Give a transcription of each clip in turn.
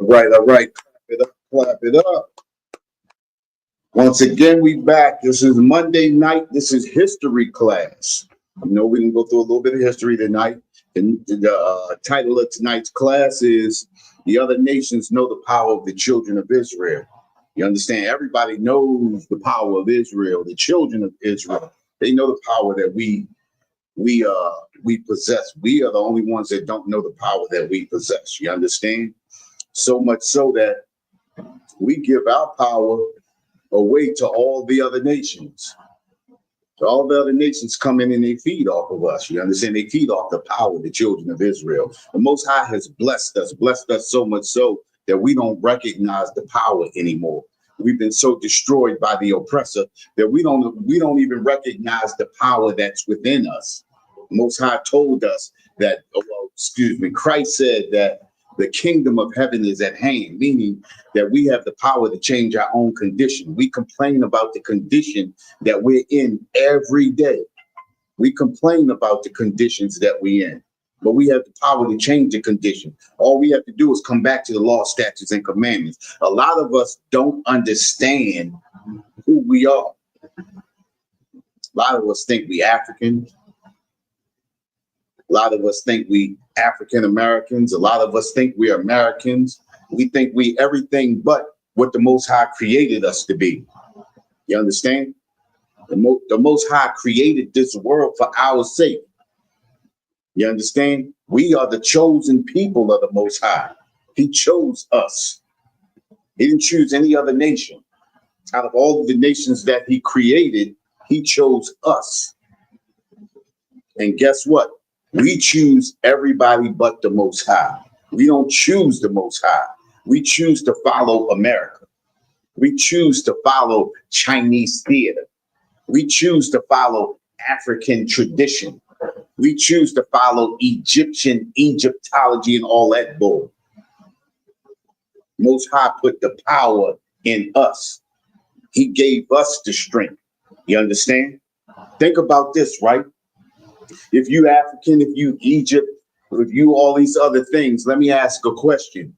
All right. Clap it up, clap it up. Once again, we back. This is Monday night. This is history class. You know, we can go through a little bit of history tonight. And the title of tonight's class is The Other Nations Know the Power of the Children of Israel. You understand? Everybody knows the power of Israel, the children of Israel. They know the power that we possess. We are the only ones that don't know the power that we possess. You understand? So much so that we give our power away to all the other nations. So all the other nations come in and they feed off of us. You understand? They feed off the power of the children of Israel. The Most High has blessed us so much so that we don't recognize the power anymore. We've been so destroyed by the oppressor that we don't even recognize the power that's within us. The Most High told us that, Christ said that the kingdom of heaven is at hand, meaning that we have the power to change our own condition. We complain about the condition that we're in every day. We complain about the conditions that we're in, but we have the power to change the condition. All we have to do is come back to the law, statutes, and commandments. A lot of us don't understand who we are. A lot of us think we African. A lot of us think we African Americans. A lot of us think we're Americans. We think we everything but what the Most High created us to be. You understand? The Most High created this world for our sake. You understand? We are the chosen people of the Most High. He chose us. He didn't choose any other nation. Out of all of the nations that he created, he chose us. And guess what? We choose everybody but the Most High. We don't choose the Most High. We choose to follow America. We choose to follow Chinese theater. We choose to follow African tradition. We choose to follow Egyptology and all that bull. Most High put the power in us. He gave us the strength. You understand? Think about this, right? If you African, if you Egypt, if you all these other things, let me ask a question.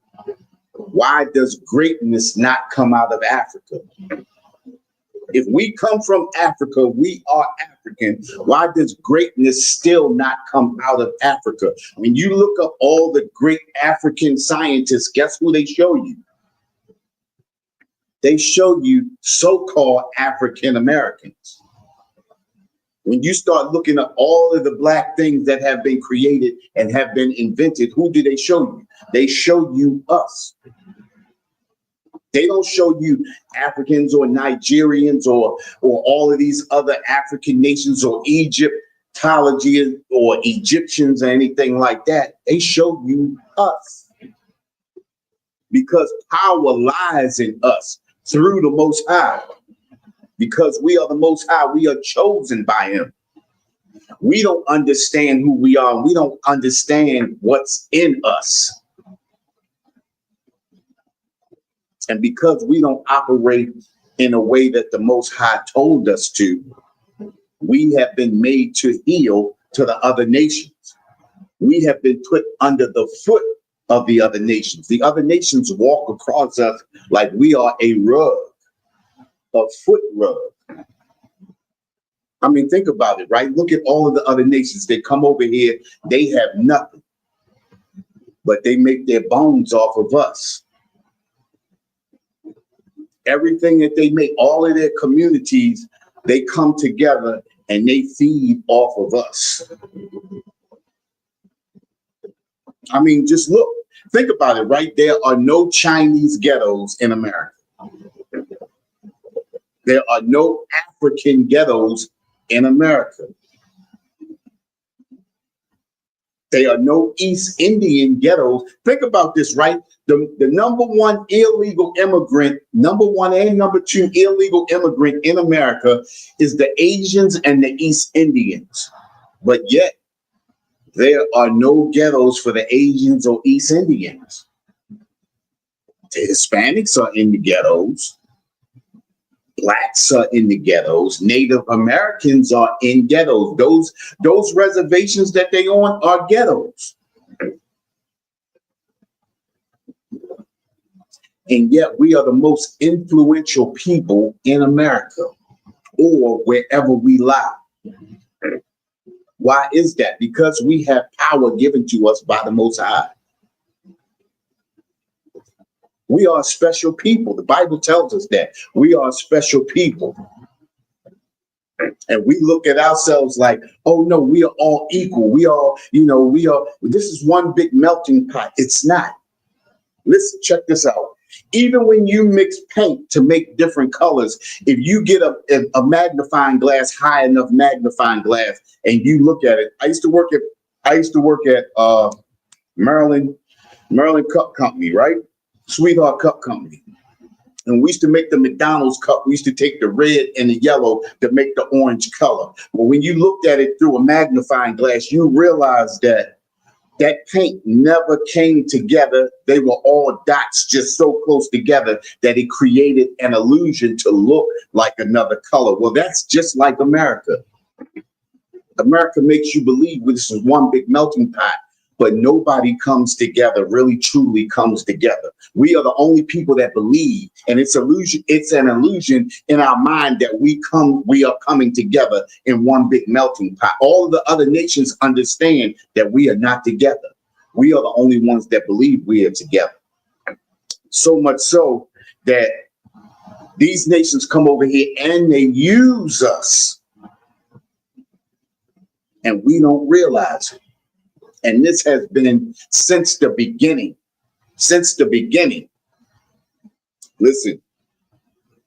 Why does greatness not come out of Africa? If we come from Africa, we are African. Why does greatness still not come out of Africa? When you look up all the great African scientists, guess who they show you? They show you so-called African Americans. When you start looking at all of the black things that have been created and have been invented, who do they show you? They show you us. They don't show you Africans or Nigerians or all of these other African nations or Egyptology or Egyptians or anything like that. They show you us. Because power lies in us through the Most High. Because we are the Most High, we are chosen by him. We don't understand who we are. We don't understand what's in us. And because we don't operate in a way that the Most High told us to, we have been made to heel to the other nations. We have been put under the foot of the other nations. The other nations walk across us like we are a rug. A foot rug. I mean, think about it, right? Look at all of the other nations. They come over here, they have nothing, but they make their bones off of us. Everything that they make, all of their communities, they come together and they feed off of us. I mean, just look, think about it, right? There are no Chinese ghettos in America. There are no African ghettos in America. There are no East Indian ghettos. Think about this, right? The number one illegal immigrant, number one and number two illegal immigrant in America is the Asians and the East Indians. But yet, there are no ghettos for the Asians or East Indians. The Hispanics are in the ghettos. Blacks are in the ghettos. Native Americans are in ghettos. Those reservations that they on are ghettos. And yet we are the most influential people in America or wherever we lie. Why is that? Because we have power given to us by the Most High. We are special people. The Bible tells us that we are special people. And we look at ourselves like, oh no, we are all equal. We are, this is one big melting pot. It's not. Listen, check this out. Even when you mix paint to make different colors, if you get a magnifying glass, high enough magnifying glass, and you look at it, I used to work at Maryland Cup Company, right? Sweetheart Cup Company. And we used to make the McDonald's cup. We used to take the red and the yellow to make the orange color. Well, when you looked at it through a magnifying glass, you realized that paint never came together. They were all dots just so close together that it created an illusion to look like another color. Well, that's just like America. America makes you believe this is one big melting pot, but nobody comes together, really truly comes together. We are the only people that believe, and it's illusion. It's an illusion in our mind that we are coming together in one big melting pot. All of the other nations understand that we are not together. We are the only ones that believe we are together. So much so that these nations come over here and they use us, and we don't realize it. And this has been since the beginning. Since the beginning. Listen,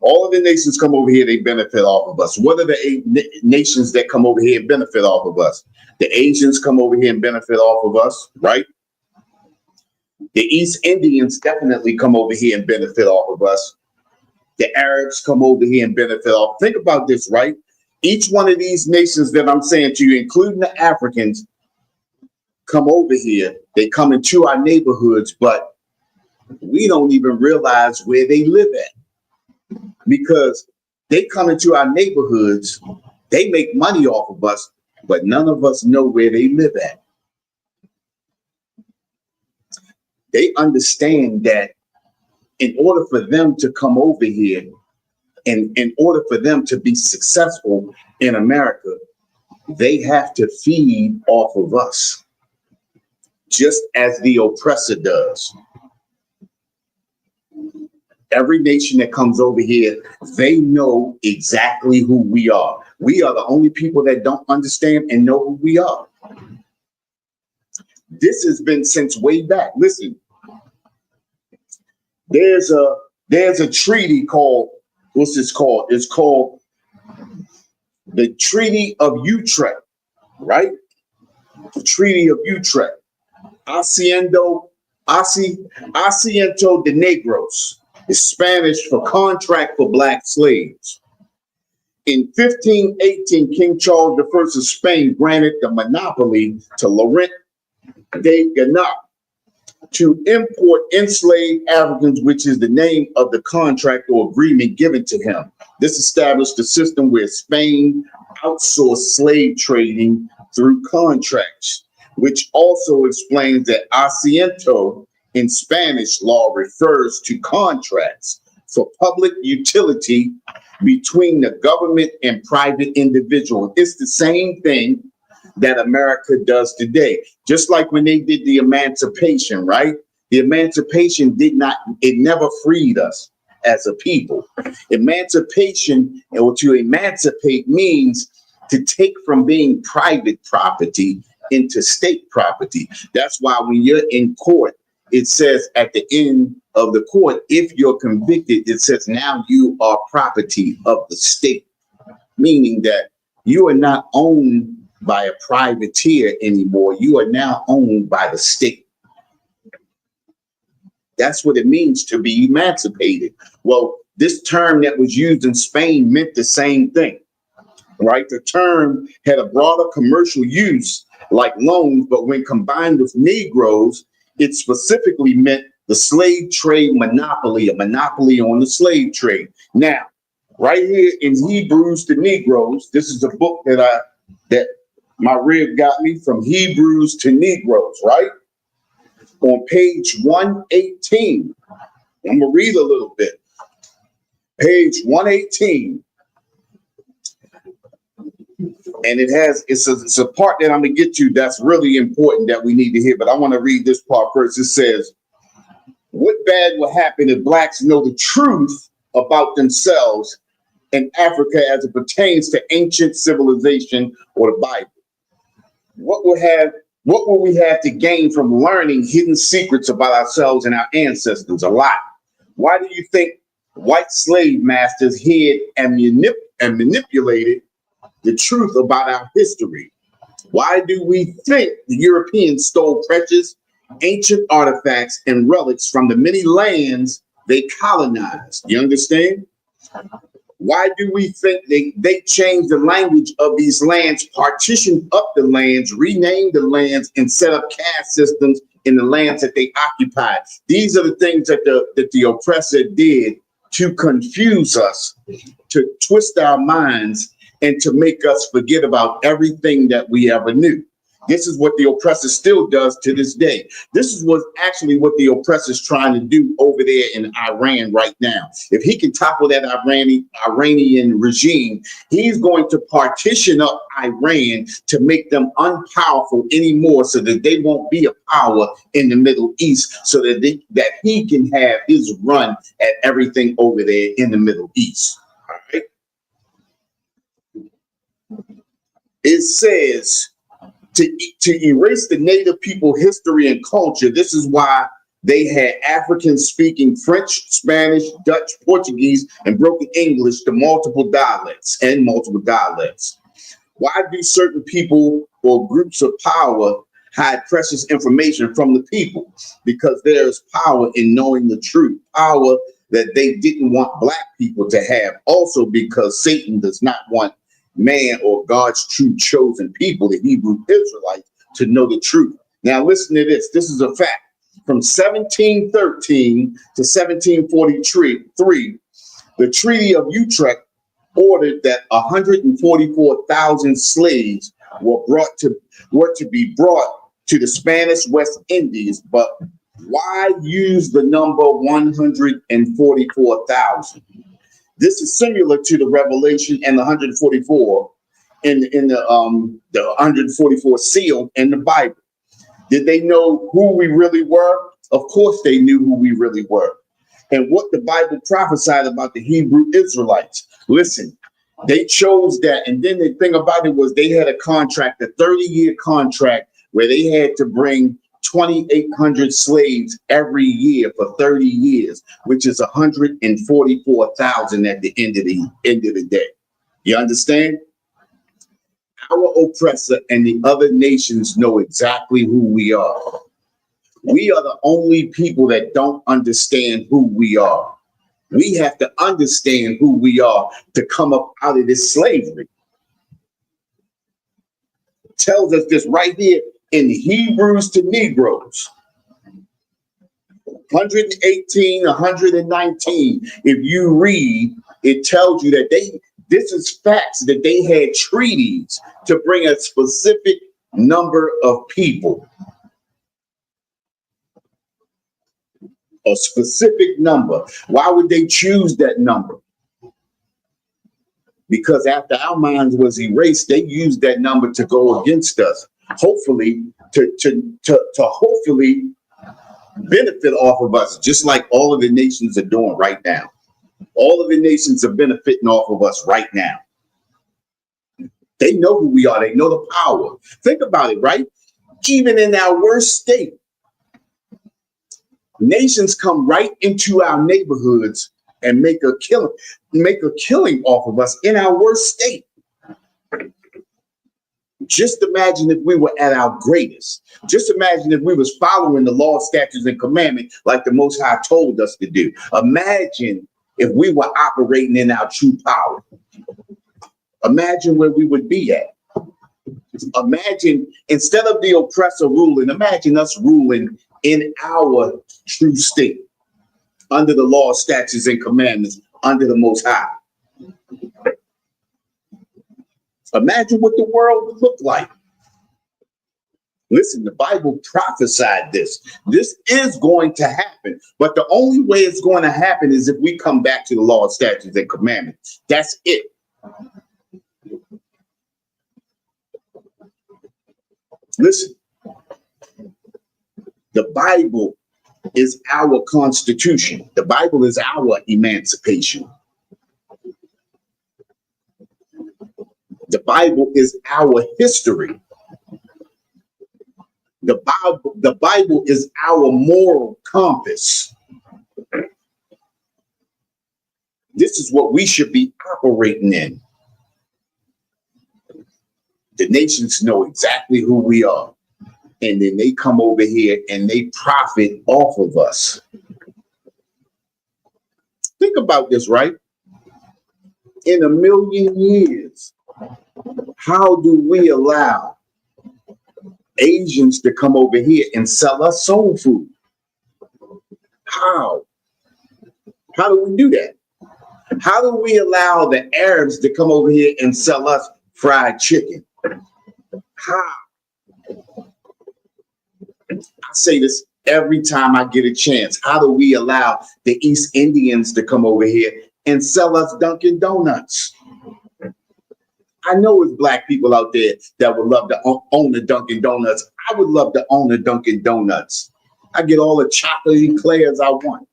all of the nations come over here, they benefit off of us. What are the eight nations that come over here and benefit off of us? The Asians come over here and benefit off of us, right? The East Indians definitely come over here and benefit off of us. The Arabs come over here and benefit off. Think about this, right? Each one of these nations that I'm saying to you, including the Africans, come over here. They come into our neighborhoods, but we don't even realize where they live at, because they come into our neighborhoods, they make money off of us, but none of us know where they live at. They understand that in order for them to come over here and in order for them to be successful in America, they have to feed off of us, just as the oppressor does. Every nation that comes over here, they know exactly who we are. We are the only people that don't understand and know who we are. This has been since way back. Listen, there's a treaty called, what's this called? It's called the Treaty of Utrecht, right? The Treaty of Utrecht. Asiento de Negros is Spanish for contract for black slaves. In 1518, King Charles I of Spain granted the monopoly to Laurent de Gannat to import enslaved Africans, which is the name of the contract or agreement given to him. This established a system where Spain outsourced slave trading through contracts, which also explains that asiento in Spanish law refers to contracts for public utility between the government and private individuals. It's the same thing that America does today. Just like when they did the emancipation, right? The emancipation it never freed us as a people. Emancipation, or to emancipate, means to take from being private property into state property. That's why when you're in court, it says at the end of the court, if you're convicted, it says now you are property of the state, meaning that you are not owned by a privateer anymore. You are now owned by the state. That's what it means to be emancipated. Well, this term that was used in Spain meant the same thing, right? The term had a broader commercial use like loans, but when combined with Negroes, it specifically meant the slave trade monopoly, a monopoly on the slave trade. Now, right here in Hebrews to Negroes, this is a book that my rib got me, from Hebrews to Negroes, right? On page 118, I'm going to read a little bit. Page 118. And it's a part that I'm going to get to that's really important that we need to hear. But I want to read this part first. It says, what bad will happen if blacks know the truth about themselves in Africa as it pertains to ancient civilization or the Bible? What will we have to gain from learning hidden secrets about ourselves and our ancestors? A lot. Why do you think white slave masters hid and manipulated the truth about our history? Why do we think the Europeans stole precious ancient artifacts and relics from the many lands they colonized? You understand? Why do we think they changed the language of these lands, partitioned up the lands, renamed the lands, and set up caste systems in the lands that they occupied? These are the things that the oppressor did to confuse us, to twist our minds, and to make us forget about everything that we ever knew. This is what the oppressor still does to this day. This is what the oppressor is trying to do over there in Iran right now. If he can topple that Iranian regime, he's going to partition up Iran to make them unpowerful anymore, so that they won't be a power in the Middle East, so that he can have his run at everything over there in the Middle East. All right. It says, to erase the native people history and culture. This is why they had Africans speaking French, Spanish, Dutch, Portuguese, and broken English to multiple dialects. Why do certain people or groups of power hide precious information from the people? Because there's power in knowing the truth, power that they didn't want black people to have. Also because Satan does not want man or God's true chosen people, the Hebrew Israelites, to know the truth. Now listen to this. This is a fact. From 1713 to 1743, the Treaty of Utrecht ordered that 144,000 slaves were to be brought to the Spanish West Indies. But why use the number 144,000? This is similar to the Revelation and the 144 in the 144 sealed in the Bible. Did they know who we really were? Of course they knew who we really were. And what the Bible prophesied about the Hebrew Israelites. Listen, they chose that. And then the thing about it was they had a contract, a 30-year contract, where they had to bring 2,800 slaves every year for 30 years, which is 144,000 at the end of the day. You understand? Our oppressor and the other nations know exactly who we are. We are the only people that don't understand who we are. We have to understand who we are to come up out of this slavery. It tells us this right here in Hebrews to Negroes. 118, 119. If you read, it tells you that this is facts, that they had treaties to bring a specific number of people. A specific number. Why would they choose that number? Because after our minds was erased, they used that number to go against us. Hopefully, to hopefully benefit off of us, just like all of the nations are doing right now. All of the nations are benefiting off of us right now. They know who we are. They know the power. Think about it, right? Even in our worst state, nations come right into our neighborhoods and make a killing off of us in our worst state. Just imagine if we were at our greatest. Just imagine if we was following the law, statutes, and commandments like the Most High told us to do. Imagine if we were operating in our true power. Imagine where we would be at. Imagine, instead of the oppressor ruling, imagine us ruling in our true state, under the law, statutes, and commandments, under the Most High. Imagine what the world would look like. Listen, the Bible prophesied this. This is going to happen. But the only way it's going to happen is if we come back to the law, statutes, and commandments. That's it. Listen, the Bible is our constitution. The Bible is our emancipation. The Bible is our history. The Bible is our moral compass. This is what we should be operating in. The nations know exactly who we are. And then they come over here and they profit off of us. Think about this, right? In a million years, how do we allow Asians to come over here and sell us soul food? How? How do we do that? How do we allow the Arabs to come over here and sell us fried chicken? How? I say this every time I get a chance. How do we allow the East Indians to come over here and sell us Dunkin' Donuts? I know it's black people out there that would love to own a Dunkin' Donuts. I would love to own a Dunkin' Donuts. I get all the chocolate eclairs I want.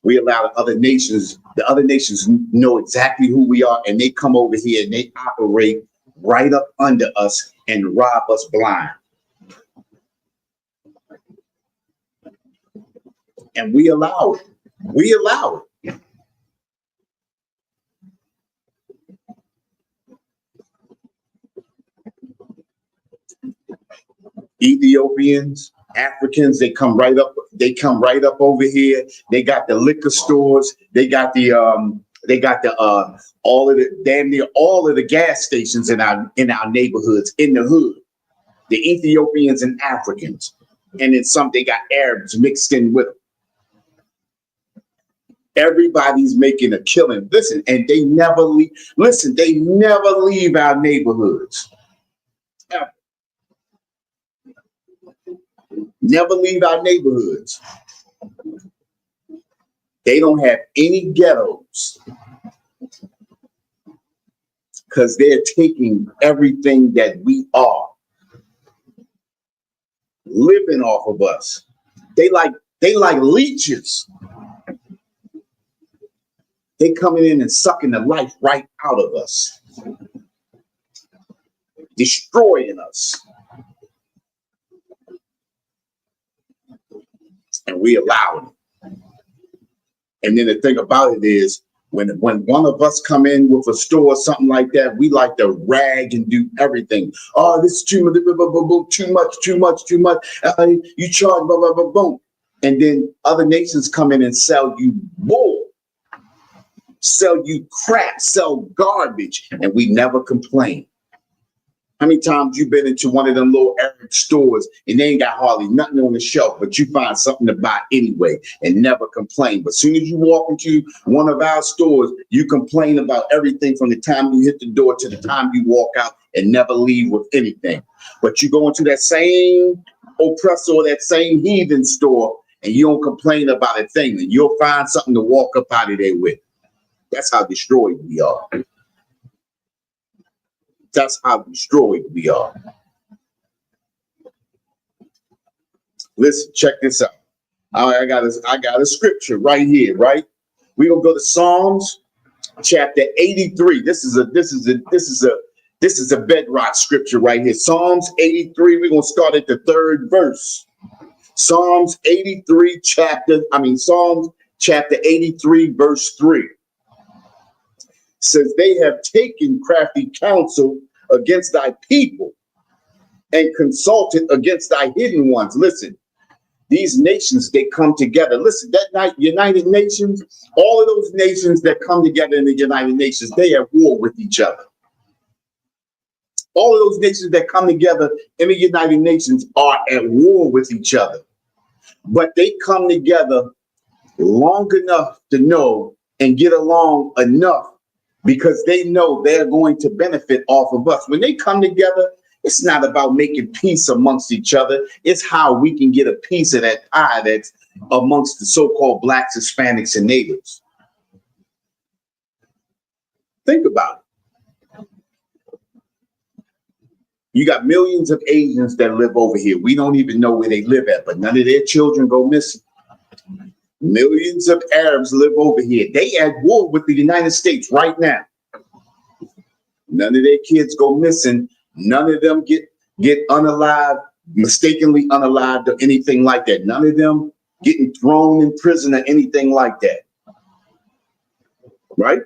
We allow the other nations know exactly who we are, and they come over here and they operate right up under us and rob us blind. And we allow it. We allow it. Ethiopians, Africans, they come right up over here. They got the liquor stores, they got the all of the damn near all of the gas stations in our neighborhoods, in the hood. The Ethiopians and Africans. And then some, they got Arabs mixed in with them. Everybody's making a killing. Listen, and they never leave. Listen, they never leave our neighborhoods. Ever. Never leave our neighborhoods. They don't have any ghettos because they're taking everything that we are, living off of us. They like leeches. They coming in and sucking the life right out of us, destroying us. And we allow it. And then the thing about it is, when one of us come in with a store or something like that, we like to rag and do everything. Oh, this is too much, too much. You charge, blah, blah, blah, boom. And then other nations come in and sell you bull, sell you crap, sell garbage, and we never complain. How many times you been into one of them little Arab stores and they ain't got hardly nothing on the shelf, but you find something to buy anyway and never complain? But as soon as you walk into one of our stores, you complain about everything from the time you hit the door to the time you walk out and never leave with anything. But you go into that same oppressor or that same heathen store and you don't complain about a thing, and you'll find something to walk up out of there with. That's how destroyed we are. That's how destroyed we are. Listen, check this out. I got a scripture right here, right? We're gonna go to Psalms chapter 83. This is a bedrock scripture right here. Psalms 83. We're gonna start at the 3rd verse. Psalms chapter 83, verse 3. Says, they have taken crafty counsel against thy people and consulted against thy hidden ones. Listen, these nations, they come together. Listen, that night, United Nations, all of those nations that come together in the United Nations, they are at war with each other. All of those nations that come together in the United Nations are at war with each other. But they come together long enough to know and get along enough because they know they're going to benefit off of us. When they come together, it's not about making peace amongst each other. It's how we can get a piece of that pie that's amongst the so-called blacks, Hispanics, and natives. Think about it. You got millions of Asians that live over here. We don't even know where they live at, but none of their children go missing. Millions of Arabs live over here. They at war with the United States right now. None of their kids go missing. None of them get unalived, mistakenly unalived or anything like that. None of them getting thrown in prison or anything like that. Right?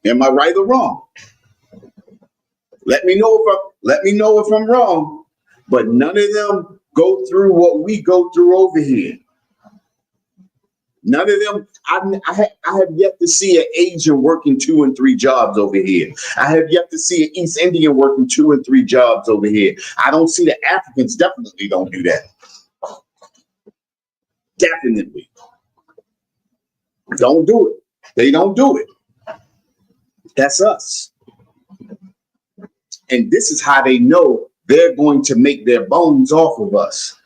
Am I right or wrong? Let me know if I'm wrong. But none of them go through what we go through over here. None of them. I have yet to see an Asian working 2 and 3 jobs over here. I have yet to see an East Indian working 2 and 3 jobs over here. I don't see the Africans definitely don't do that. Definitely. Don't do it. They don't do it. That's us. And this is how they know they're going to make their bones off of us.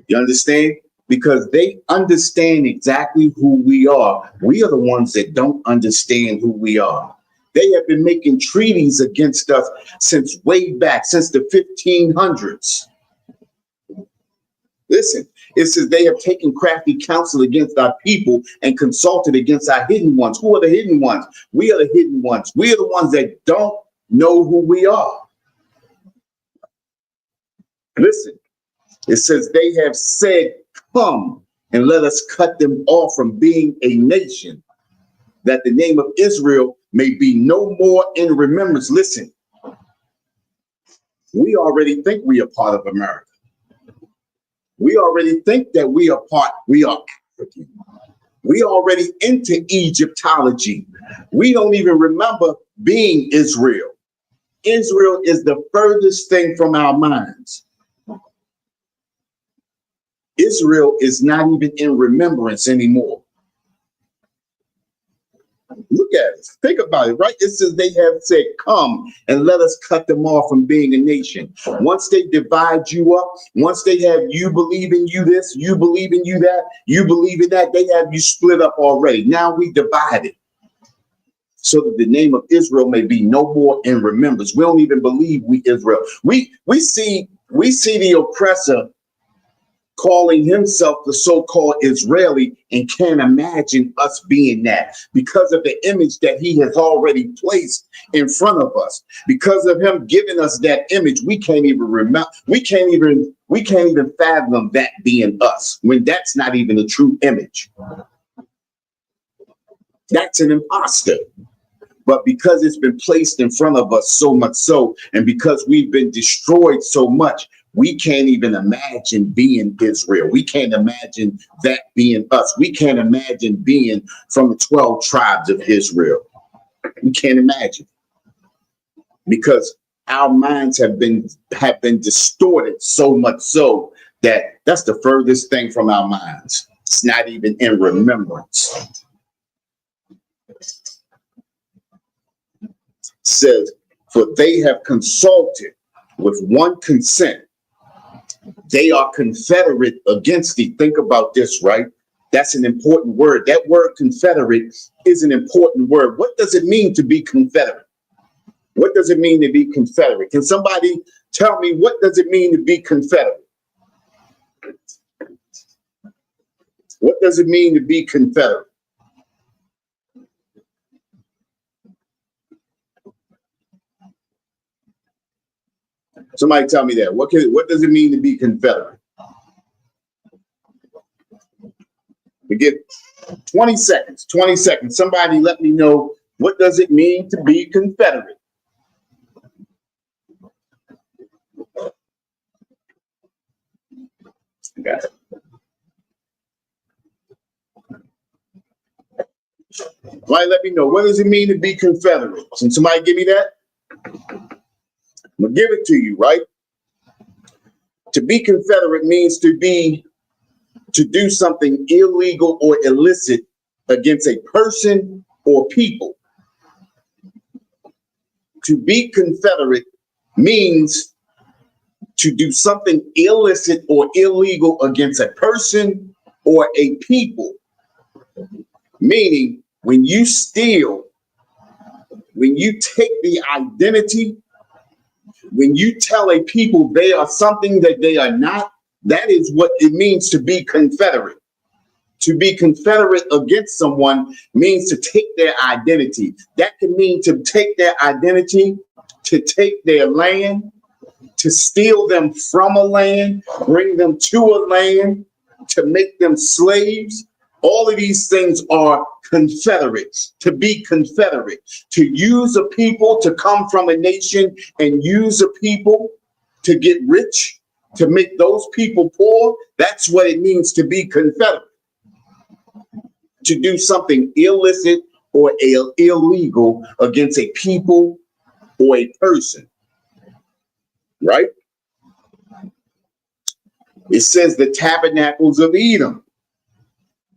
You understand? Because they understand exactly who we are. We are the ones that don't understand who we are. They have been making treaties against us since way back, since the 1500s. Listen, it says they have taken crafty counsel against our people and consulted against our hidden ones. Who are the hidden ones? We are the hidden ones. We are the ones that don't know who we are. Listen, it says they have said, come and let us cut them off from being a nation, that the name of Israel may be no more in remembrance. Listen, we already think we are part of America. We already think that we are African. We already into Egyptology. We don't even remember being Israel. Israel is the furthest thing from our minds. Israel is not even in remembrance anymore. Look at it. Think about it, right? It says they have said, come and let us cut them off from being a nation. Once they divide you up, once they have you believe in you this, you believe in you that, you believe in that, they have you split up already. Now we divided so that the name of Israel may be no more in remembrance. We don't even believe we Israel. We see the oppressor calling himself the so-called Israeli and can't imagine us being that because of the image that he has already placed in front of us. Because of him giving us that image, we can't even remember, we can't even fathom that being us when that's not even a true image. That's an imposter. But because it's been placed in front of us so much so, and because we've been destroyed so much, we can't even imagine being Israel. We can't imagine that being us. We can't imagine being from the 12 tribes of Israel. We can't imagine. Because our minds have been distorted so much so that that's the furthest thing from our minds. It's not even in remembrance. It says, for they have consulted with one consent. They are confederate against thee. Think about this, right? That's an important word. That word confederate is an important word. What does it mean to be confederate? What does it mean to be confederate? Can somebody tell me what does it mean to be confederate? What does it mean to be confederate? Somebody tell me that. What does it mean to be confederate? We get 20 seconds. 20 seconds. Somebody let me know, what does it mean to be confederate? Got it. Somebody let me know, what does it mean to be confederate? Can somebody give me that? I'm gonna give it to you, right? To be confederate means to do something illegal or illicit against a person or people. To be Confederate means to do something illicit or illegal against a person or a people. Meaning, when you steal, when you take the identity, when you tell a people they are something that they are not, that is what it means to be Confederate. To be Confederate against someone means to take their identity. That can mean to take their identity, to take their land, to steal them from a land, bring them to a land, to make them slaves. All of these things are Confederates, to be Confederate, to use a people, to come from a nation and use a people to get rich, to make those people poor. That's what it means to be Confederate. To do something illicit or illegal against a people or a person, right? It says the tabernacles of Edom.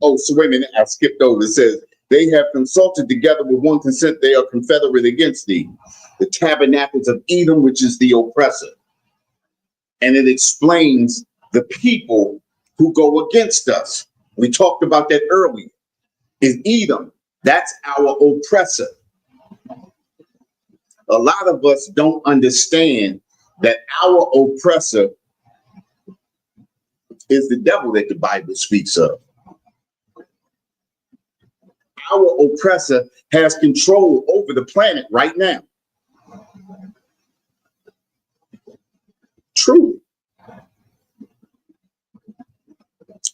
Oh, so wait a minute, I skipped over. It says, they have consulted together with one consent, they are confederate against thee. The tabernacles of Edom, which is the oppressor. And it explains the people who go against us. We talked about that earlier. Is Edom. That's our oppressor. A lot of us don't understand that our oppressor is the devil that the Bible speaks of. Our oppressor has control over the planet right now. True.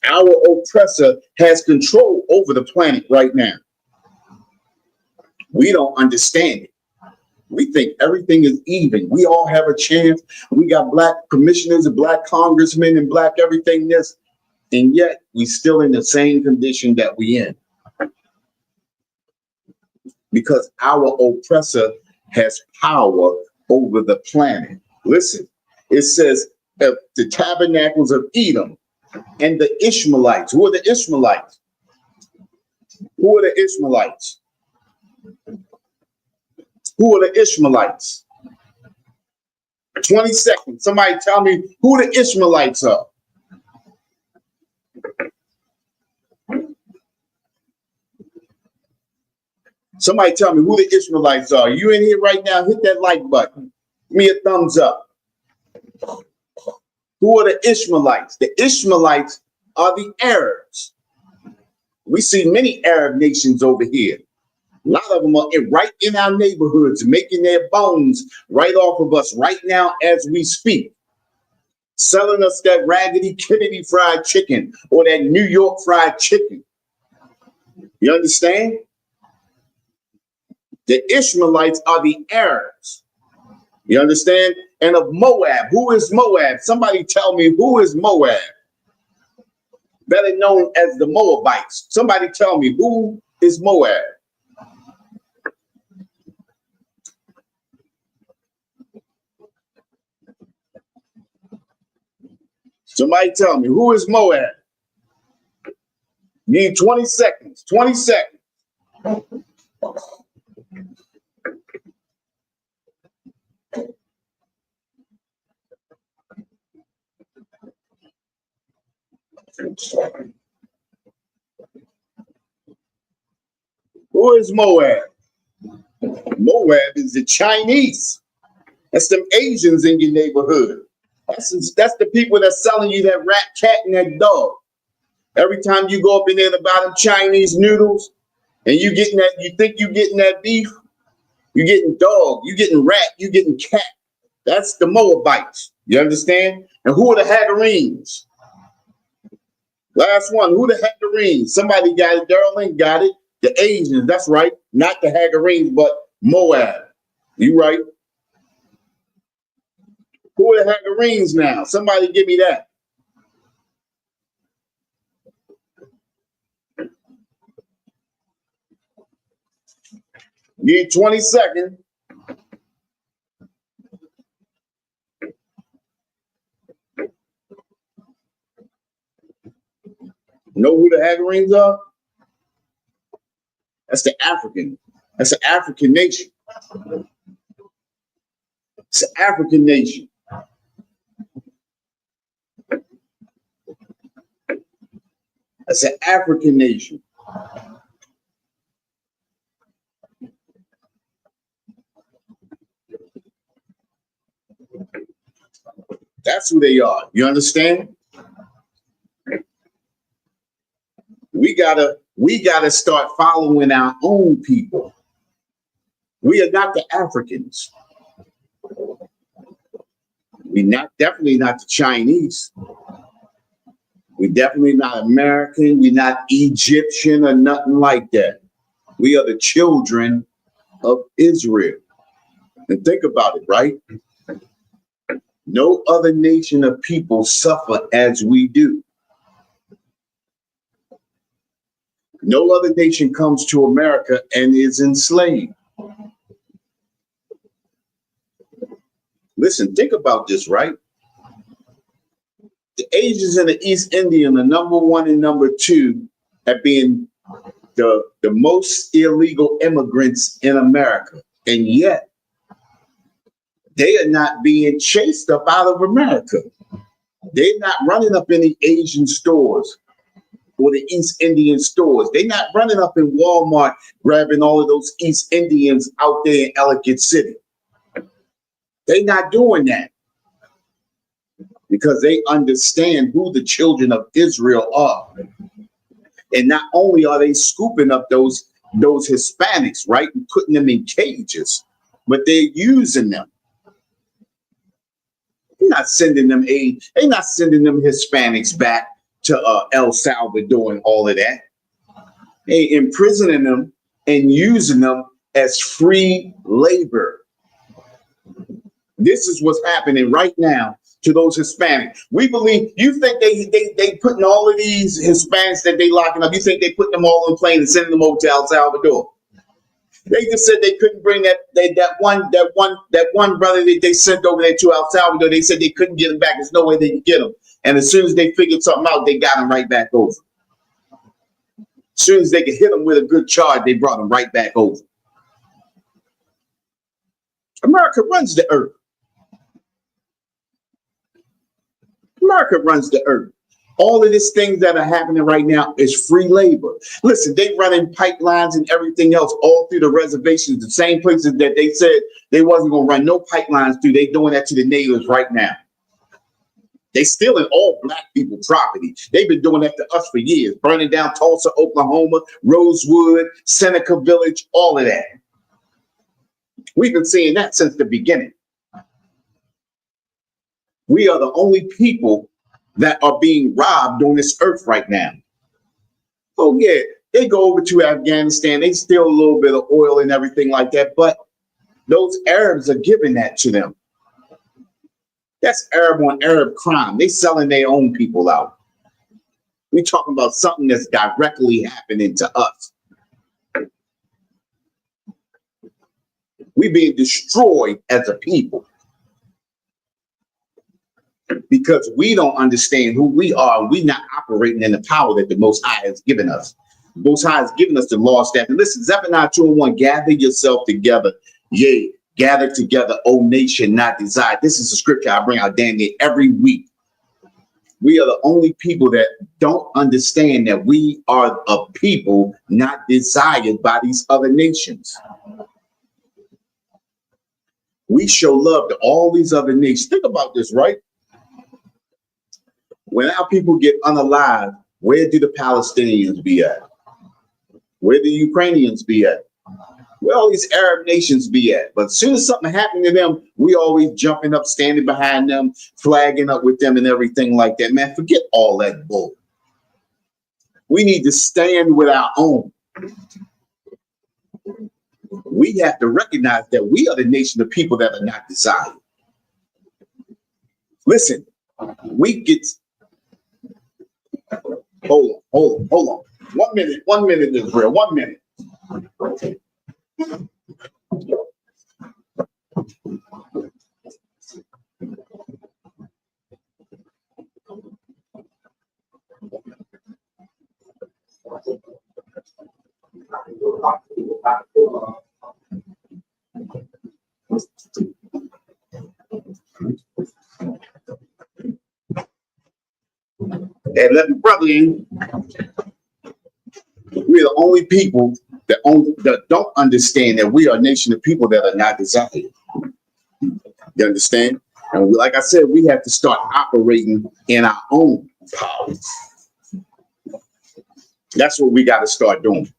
Our oppressor has control over the planet right now. We don't understand it. We think everything is even. We all have a chance. We got black commissioners and black congressmen and black everything this, and yet we still in the same condition that we in. Because our oppressor has power over the planet. Listen, it says the tabernacles of Edom and the Ishmaelites. Who are the Ishmaelites? Who are the Ishmaelites? Who are the Ishmaelites? 20 seconds. Somebody tell me who the Ishmaelites are. Somebody tell me who the Ishmaelites are. You in here right now, hit that like button. Give me a thumbs up. Who are the Ishmaelites? The Ishmaelites are the Arabs. We see many Arab nations over here. A lot of them are right in our neighborhoods, making their bones right off of us right now as we speak. Selling us that raggedy Kennedy fried chicken or that New York fried chicken. You understand? The Ishmaelites are the Arabs. You understand? And of Moab. Who is Moab? Somebody tell me, who is Moab? Better known as the Moabites. Somebody tell me, who is Moab? Somebody tell me, who is Moab? Need 20 seconds. 20 seconds. Who is Moab? Moab is the Chinese. That's them Asians in your neighborhood. That's the people that's selling you that rat, cat, and that dog. Every time you go up in there to buy them Chinese noodles, and you getting that, you think you getting that beef, you getting dog, you getting rat, you getting cat. That's the Moabites. You understand? And who are the Hagarenes? Last one. Who the Hagarenes? Somebody got it. Darling got it. The Asians. That's right. Not the Hagarenes, but Moab. You right. Who are the Hagarenes now? Somebody give me that. Need 20 seconds. Know who the Hagarenes are? That's the African. That's an African nation. It's an African nation. It's an African nation. That's who they are. You understand? We gotta start following our own people. We are not the Africans. Definitely not the Chinese. We're definitely not American. We're not Egyptian or nothing like that. We are the children of Israel. And think about it, right? No other nation of people suffer as we do. No other nation comes to America and is enslaved. Listen, think about this, right? The Asians and the East Indian are number one and number two at being the most illegal immigrants in America. And yet, they are not being chased up out of America. They're not running up in the Asian stores or the East Indian stores. They're not running up in Walmart grabbing all of those East Indians out there in Ellicott City. They're not doing that because they understand who the children of Israel are. And not only are they scooping up those Hispanics, right, and putting them in cages, but they're using them. They're not sending them aid. They're not sending them Hispanics back to El Salvador and all of that. They're imprisoning them and using them as free labor. This is what's happening right now to those Hispanics. We believe, you think they putting all of these Hispanics that they locking up, you think they putting them all on a plane and sending them over to El Salvador? They just said they couldn't bring that one brother that they sent over there to El Salvador. They said they couldn't get him back. There's no way they could get him. And as soon as they figured something out, they got him right back over. As soon as they could hit him with a good charge, they brought him right back over. America runs the earth. America runs the earth. All of these things that are happening right now is free labor. Listen, they running pipelines and everything else all through the reservations, the same places that they said they wasn't going to run no pipelines through. They doing that to the natives right now. They stealing all black people property. They've been doing that to us for years, burning down Tulsa, Oklahoma, Rosewood, Seneca Village, all of that. We've been seeing that since the beginning. We are the only people that are being robbed on this earth right now. Oh yeah, they go over to Afghanistan, they steal a little bit of oil and everything like that, but those Arabs are giving that to them. That's Arab on Arab crime. They selling their own people out. We're talking about something that's directly happening to us. We're being destroyed as a people because we don't understand who we are. We're not operating in the power that the Most High has given us. The Most High has given us the law, statute. Listen, Zephaniah 2:1, gather yourself together. Yea, gather together, O nation not desired. This is a scripture I bring out damn near every week. We are the only people that don't understand that we are a people not desired by these other nations. We show love to all these other nations. Think about this, right? When our people get unalived, where do the Palestinians be at? Where do the Ukrainians be at? Where all these Arab nations be at? But as soon as something happened to them, we always jumping up, standing behind them, flagging up with them and everything like that. Man, forget all that bull. We need to stand with our own. We have to recognize that we are the nation of people that are not desired. Listen, we get... Hold on. 1 minute, Israel, 1 minute. And let my brother in. We're the only people that don't understand that we are a nation of people that are not desired. You understand? And like I said, we have to start operating in our own power. That's what we got to start doing.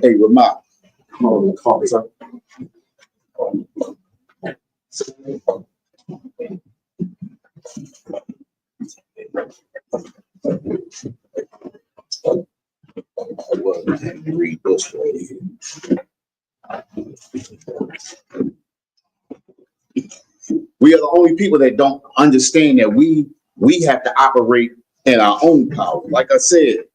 Hey, Ramah. Come on, call me, sir. I wasn't having to read this right here. We are the only people that don't understand that we have to operate in our own power. Like I said,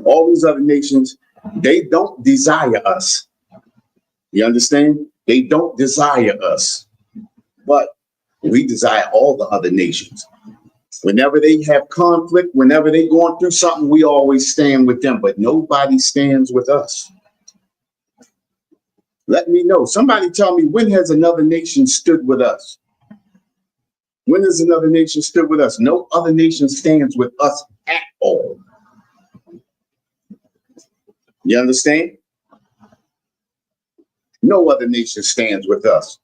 all these other nations, they don't desire us. You understand? They don't desire us, but we desire all the other nations. Whenever they have conflict, whenever they're going through something, we always stand with them, but nobody stands with us. Let me know. Somebody tell me, when has another nation stood with us? When has another nation stood with us? No other nation stands with us at all. You understand? No other nation stands with us.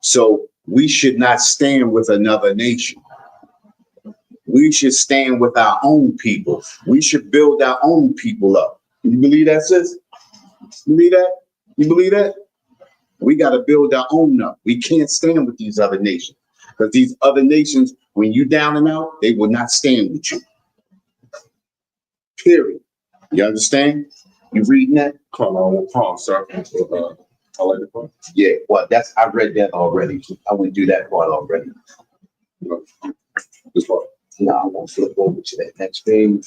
So we should not stand with another nation. We should stand with our own people. We should build our own people up. You believe that, sis? You believe that? You believe that? We got to build our own up. We can't stand with these other nations, because these other nations, when you down and out, they will not stand with you. Period. You understand? You reading that? Come on, pause, sir. I like the part. Yeah, well, I read that already. I went through that part already. This part. No, I won't flip over to that next page.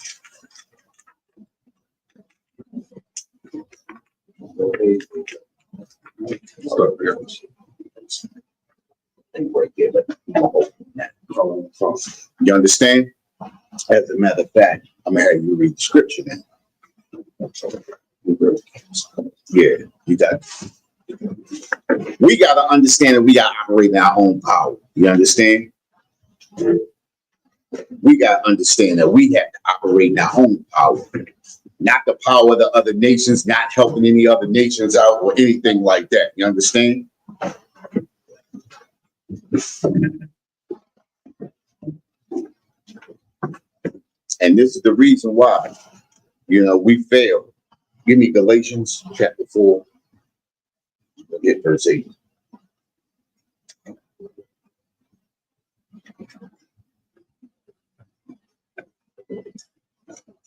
Start here. Right there, you understand? As a matter of fact, I'm gonna have you read the scripture now. Yeah, you got it. We got to understand that we got to operate in our own power. You understand? We got to understand that we have to operate in our own power, not the power of the other nations, not helping any other nations out or anything like that. You understand? And this is the reason why, we fail. Give me Galatians chapter 4. We'll get verse 8.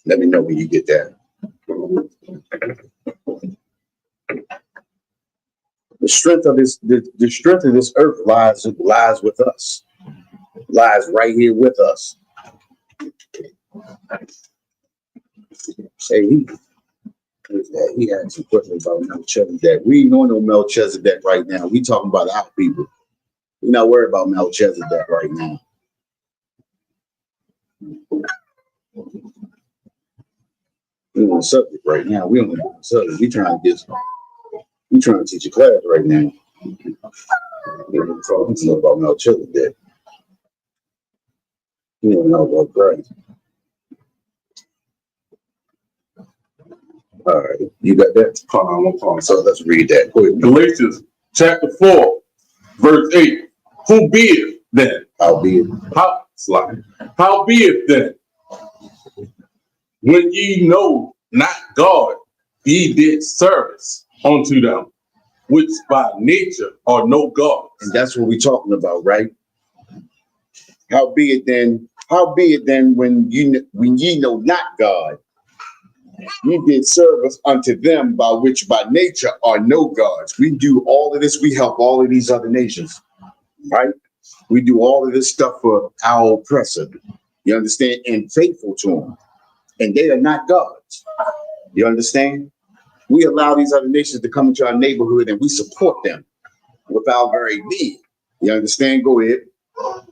Let me know when you get that. The strength of this earth lies with us. Lies right here with us. Say he had some questions about Melchizedek. We ain't know no Melchizedek right now. We talking about our people. We're not worried about Melchizedek right now. We're on the subject right now. We don't know the subject. We trying to teach a class right now. We're talking about Melchizedek. We don't know about Christ. All right, you got that? Hold on. So let's read that quick. Galatians chapter 4, verse 8. Who be it then? Howbeit then, when ye know not God, ye did service unto them, which by nature are no gods. And that's what we're talking about, right? Howbeit then, when ye know not God, ye did service unto them by which by nature are no gods. We do all of this. We help all of these other nations, right? We do all of this stuff for our oppressor. You understand? And faithful to them. And they are not gods. You understand? We allow these other nations to come into our neighborhood and we support them with our very being. You understand? Go ahead.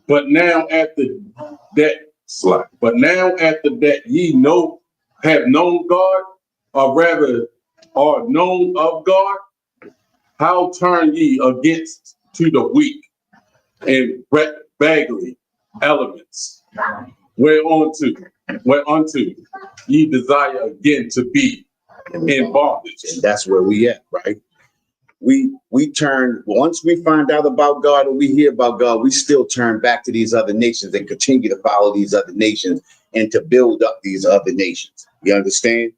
But now after that ye have known God, or rather are known of God, how turn ye against to the weak? and Bagley elements, whereunto ye desire again to be in bondage. And that's where we at, right? We turn, once we find out about God or we hear about God, we still turn back to these other nations and continue to follow these other nations and to build up these other nations. You understand?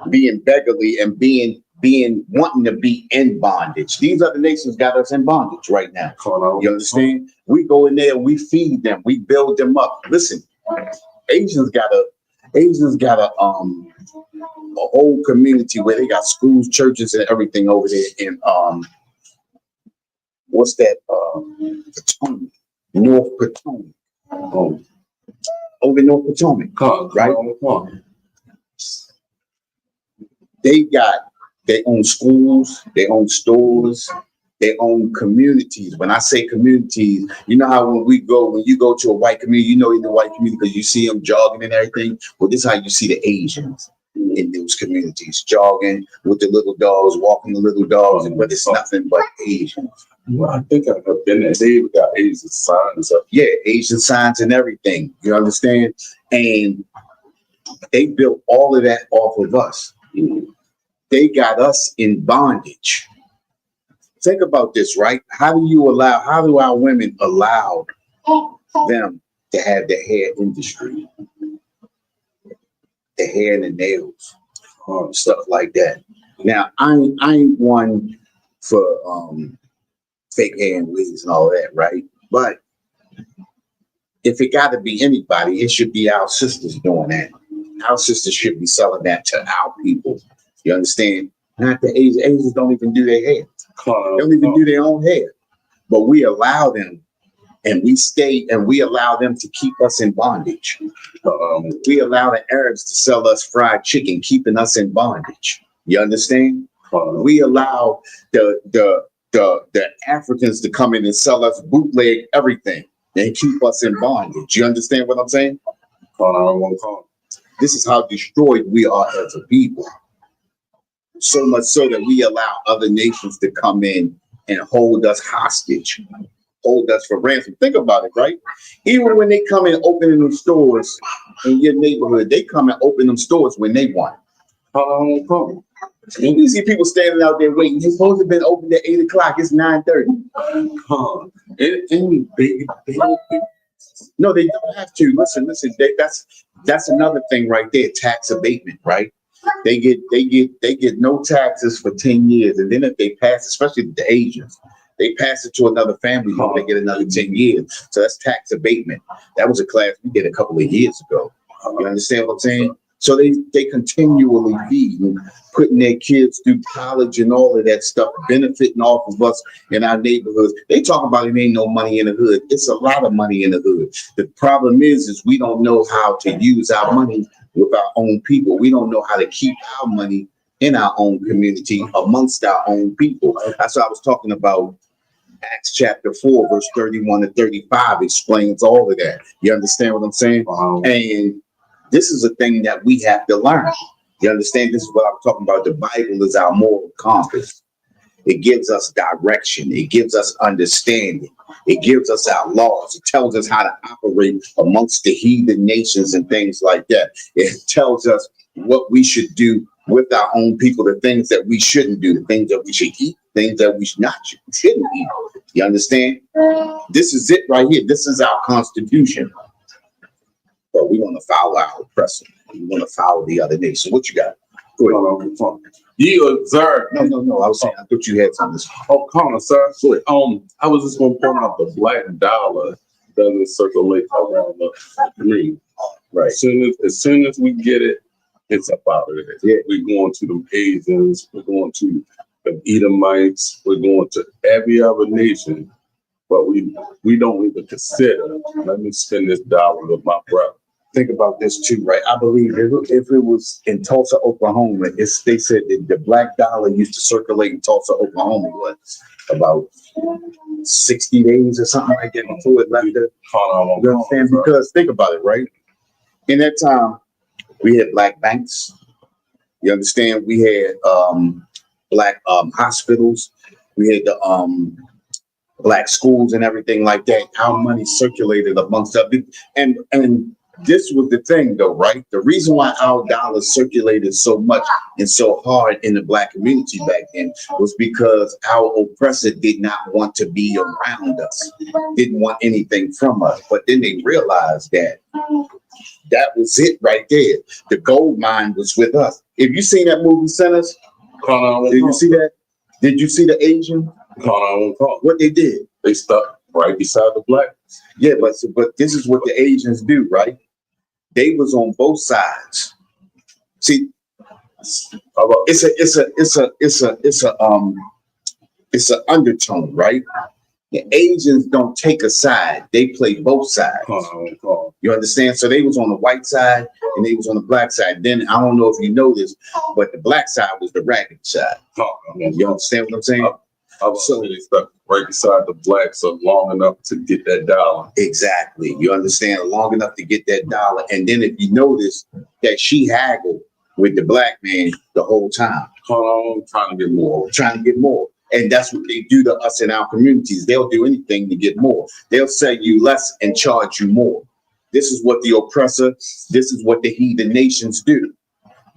Being beggarly and being wanting to be in bondage. These other nations got us in bondage right now. You understand? We go in there and we feed them, we build them up. Listen, Asians got a whole community where they got schools, churches, and everything over there in what's that? Potomac, North Potomac. Over North Potomac, right? They got their own schools, their own stores, their own communities. When I say communities, you know how when you go to a white community, you know in the white community because you see them jogging and everything. Well, this is how you see the Asians in those communities, jogging with the little dogs, walking the little dogs, but it's nothing but Asians. Well, I think I've been there. They even got Asian signs up. Yeah, Asian signs and everything. You understand? And they built all of that off of us. They got us in bondage. Think about this, right? How do our women allow them to have the hair industry, the hair and the nails, stuff like that? Now, I ain't one for fake hair and wigs and all that, right? But if it got to be anybody, it should be our sisters doing that. Our sisters should be selling that to our people. You understand? Not the Asians. Asians don't even do their hair. They don't even do their own hair. But we allow them, and we allow them to keep us in bondage. We allow the Arabs to sell us fried chicken, keeping us in bondage. You understand? We allow the Africans to come in and sell us bootleg everything and keep us in bondage. You understand what I'm saying? This is how destroyed we are as a people. So much so that we allow other nations to come in and hold us hostage, hold us for ransom. Think about it, right? Even when they come in opening them stores in your neighborhood, they come and open them stores when they want. You see people standing out there waiting. They're supposed to have been open at 8 o'clock. It's 9:30. No, they don't have to. Listen. That's another thing right there. Tax abatement, right? They get no taxes for 10 years, and then if they pass, especially the Asians, they pass it to another family member, they get another 10 years. So that's tax abatement. That was a class we did a couple of years ago. You understand what I'm saying? So they continually feed and putting their kids through college and all of that stuff, benefiting off of us in our neighborhoods. They talk about it ain't no money in the hood. It's a lot of money in the hood. The problem is we don't know how to use our money with our own people. We don't know how to keep our money in our own community amongst our own people. That's what I was talking about. Acts chapter 4, verse 31 to 35 explains all of that. You understand what I'm saying? And this is a thing that we have to learn. You understand? This is what I'm talking about. The Bible is our moral compass. It gives us direction. It gives us understanding. It gives us our laws. It tells us how to operate amongst the heathen nations and things like that. It tells us what we should do with our own people, the things that we shouldn't do, the things that we should eat, things that we shouldn't eat. You understand? This is it right here. This is our Constitution. But we want to follow our oppressor. We want to follow the other nation. What you got? Go ahead. You observe. No. I was saying, I thought you had something. Oh, come on, sir. I was just going to point out the black dollar doesn't circulate around the green. Right. As soon as we get it, it's up out of there. Yeah. We're going to the Asians. We're going to the Edomites. We're going to every other nation. But we don't even consider, let me spend this dollar with my brother. Think about this too, right? I believe if it was in Tulsa, Oklahoma, they said that the black dollar used to circulate in Tulsa, Oklahoma, about 60 days or something like that before it left there. You understand? Because think about it, right? In that time, we had black banks. You understand? We had black hospitals. We had the black schools and everything like that. Our money circulated amongst us. And this was the thing though, right? The reason why our dollar circulated so much and so hard in the black community back then was because our oppressor did not want to be around us, didn't want anything from us. But then they realized that was it right there. The gold mine was with us. If you seen that movie Sinners, did you see that? Did you see the Asian? What they did? They stuck right beside the black. Yeah, but this is what the Asians do, right? They was on both sides. See, it's an undertone, right? The Asians don't take a side; they play both sides. You understand? So they was on the white side and they was on the black side. Then I don't know if you know this, but the black side was the raggedy side. You understand what I'm saying? I was so they stuck right beside the black, so long enough to get that dollar. Exactly. You understand? Long enough to get that dollar. And then if you notice that she haggled with the black man the whole time. Trying to get more. Trying to get more. And that's what they do to us in our communities. They'll do anything to get more. They'll sell you less and charge you more. This is what the oppressor, this is what the heathen nations do.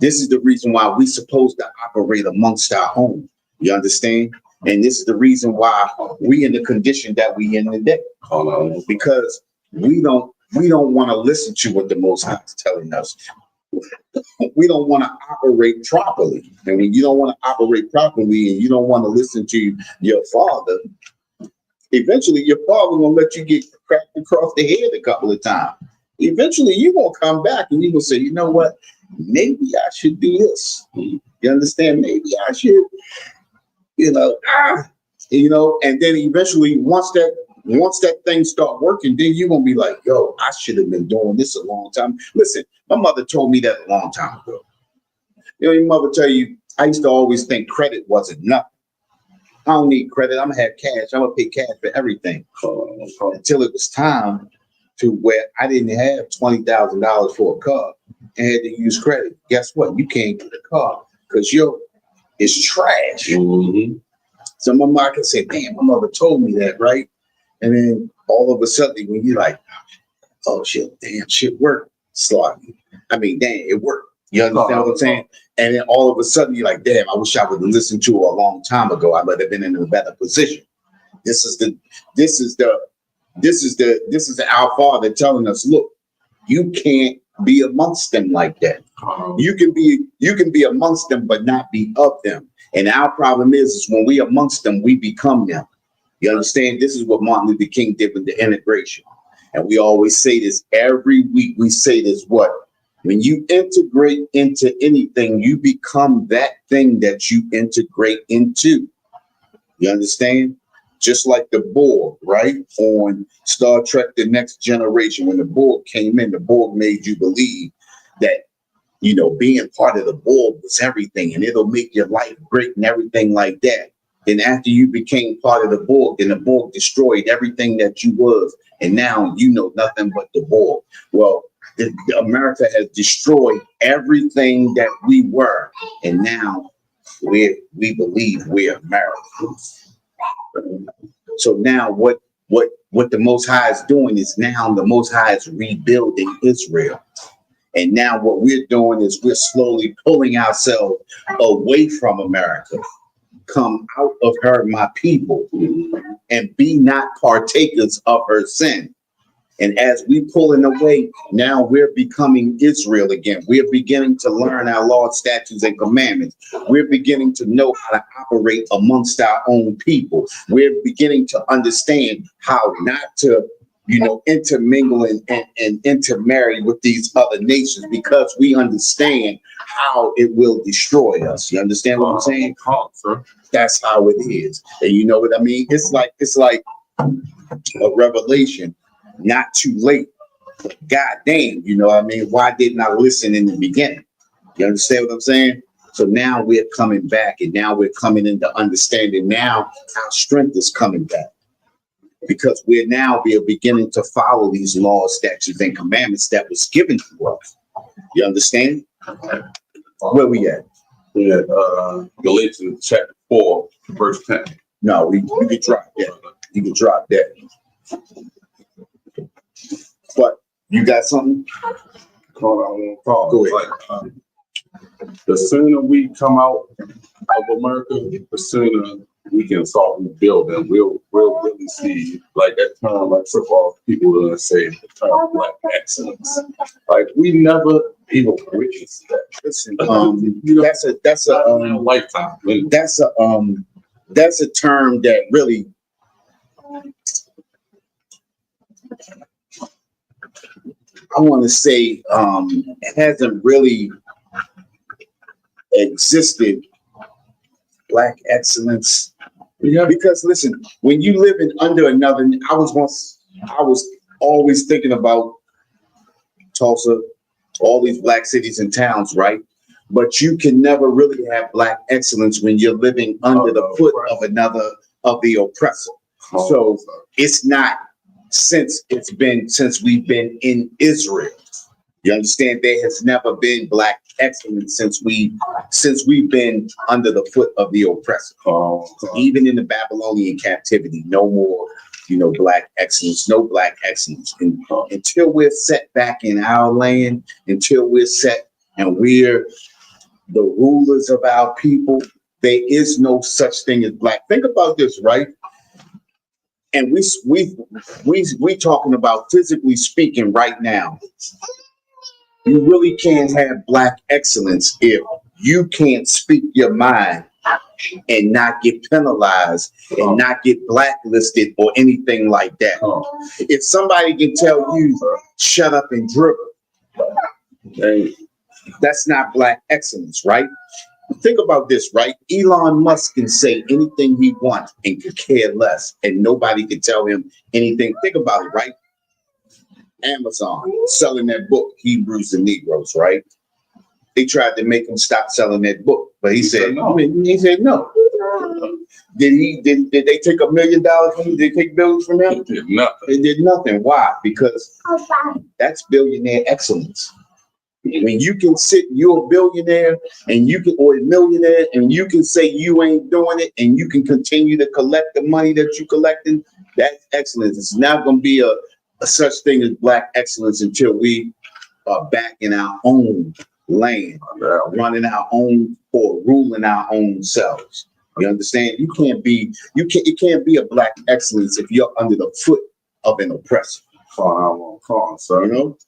This is the reason why we're supposed to operate amongst our own. You understand? And this is the reason why we in the condition that we in today. Because we don't want to listen to what the Most High is telling us. We don't want to operate properly. And when you don't want to operate properly and you don't want to listen to your father, eventually your father will let you get cracked across the head a couple of times. Eventually you're going to come back and you're going to say, you know what? Maybe I should do this. You understand? Maybe I should, and then eventually once that thing start working, then you're gonna be like, yo, I should have been doing this a long time. Listen, my mother told me that a long time ago. Your mother tell you, I used to always think credit wasn't nothing. I don't need credit. I'm gonna have cash. I'm gonna pay cash for everything. Until it was time to where I didn't have $20,000 for a car and had to use credit. Guess what? You can't get a car because it's trash. Mm-hmm. So my mom can say, damn, my mother told me that, right? And then all of a sudden, when you're like, oh shit, damn, shit worked. Sloppy. I mean, damn, it worked. You understand what I'm saying? And then all of a sudden, you're like, damn, I wish I would have listened to her a long time ago. I would have been in a better position. This is our Father telling us, look, you can't be amongst them like that. You can be amongst them, but not be of them. And our problem is when we amongst them, we become them. You understand? This is what Martin Luther King did with the integration. And we always say this every week. We say this, what? When you integrate into anything, you become that thing that you integrate into. You understand? Just like the Borg, right? On Star Trek, The Next Generation, when the Borg came in, the Borg made you believe that, being part of the Borg was everything and it'll make your life great and everything like that. Then after you became part of the Borg, then the Borg destroyed everything that you was. And now you know nothing but the Borg. Well, America has destroyed everything that we were. And now we believe we're Americans. So now what the Most High is doing is now the Most High is rebuilding Israel. And now what we're doing is we're slowly pulling ourselves away from America. Come out of her, my people, and be not partakers of her sin. And as we pulling away, now we're becoming Israel again. We're beginning to learn our laws, statutes, and commandments. We're beginning to know how to operate amongst our own people. We're beginning to understand how not to, intermingle and intermarry with these other nations because we understand how it will destroy us. You understand what I'm saying? That's how it is. And you know what I mean? It's like a revelation. Not too late. God damn, you know what I mean? Why didn't I listen in the beginning? You understand what I'm saying? So now we're coming back and now we're coming into understanding. Now our strength is coming back because we are beginning to follow these laws, statutes, and commandments that was given to us. You understand? Where we at? We at Galatians chapter 4, verse 10. No, we can try. Yeah. You can drop that. But you got something? Go ahead. Like, the sooner we come out of America, the sooner we can start rebuilding. We'll really see, like that term, like football people are gonna say the term black excellence. Like we never even witnessed that. Listen, that's a lifetime. that's a term that really I want to say hasn't really existed. Black excellence. Yeah. Because listen, when you live in under another, I was always thinking about Tulsa, all these black cities and towns, right? But you can never really have black excellence when you're living under the foot of another, of the oppressor. So it's not since we've been in Israel. You understand? There has never been black excellence since we've been under the foot of the oppressor. Even in the Babylonian captivity, no more, black excellence, no black excellence. Until we're set back in our land, until we're set and we're the rulers of our people, there is no such thing as black. Think about this, right? And we talking about physically speaking right now. You really can't have black excellence if you can't speak your mind and not get penalized and not get blacklisted or anything like that. If somebody can tell you, shut up and dribble, that's not black excellence, right? Think about this, right? Elon Musk can say anything he wants and could care less, and nobody can tell him anything. Think about it, right? Amazon selling that book, Hebrews and Negroes, right? They tried to make him stop selling that book, but he said no. He said no. Did they take $1 million from him? Did they take billions from him? They did nothing. They did nothing. Why? Because that's billionaire excellence. When you can sit, you're a billionaire and or a millionaire, and you can say you ain't doing it, and you can continue to collect the money that you're collecting, that's excellence. It's not going to be a such thing as black excellence until we are back in our own land, running our own or ruling our own selves. You understand? It can't be a black excellence if you're under the foot of an oppressor. So,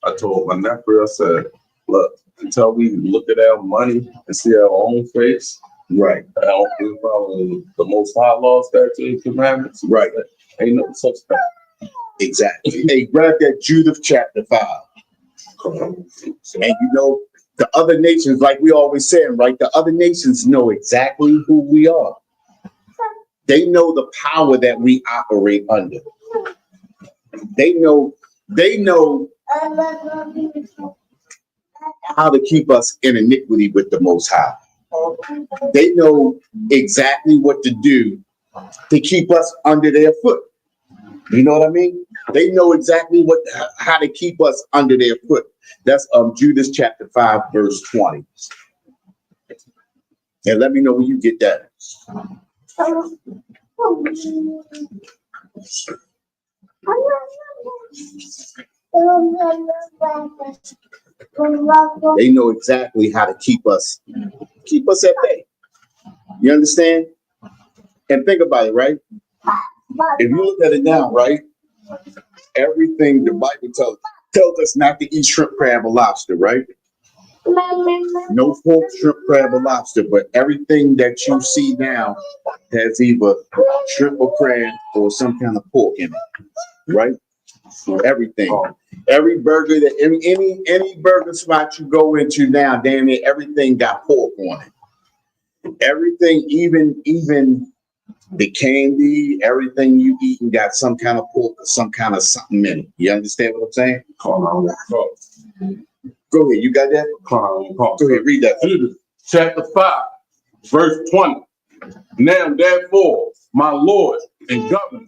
I told my nephew, I said, look, until we look at our money and see our own face, right? I don't think following the Most High law, statutes, and commandments, right? Ain't no such thing. Exactly. Hey, grab that Judith chapter 5. And the other nations, like we always say, right? The other nations know exactly who we are. They know the power that we operate under. They know how to keep us in iniquity with the Most High. They know exactly what to do to keep us under their foot. You know what I mean? They know exactly how to keep us under their foot. That's Judas chapter 5, verse 20. And let me know when you get that. They know exactly how to keep us at bay. You understand? And think about it, right? If you look at it now, right? Everything the Bible tells us not to eat shrimp, crab, or lobster, right? No pork, shrimp, crab, or lobster, but everything that you see now has either shrimp or crab or some kind of pork in it, right? Everything. Every burger any burger spot you go into now, damn it, everything got pork on it. Everything, even the candy, everything you eating got some kind of pork or some kind of something in it. You understand what I'm saying? Go ahead, you got that? Go ahead, read that. Judas chapter 5, verse 20. Now therefore, my Lord and governor,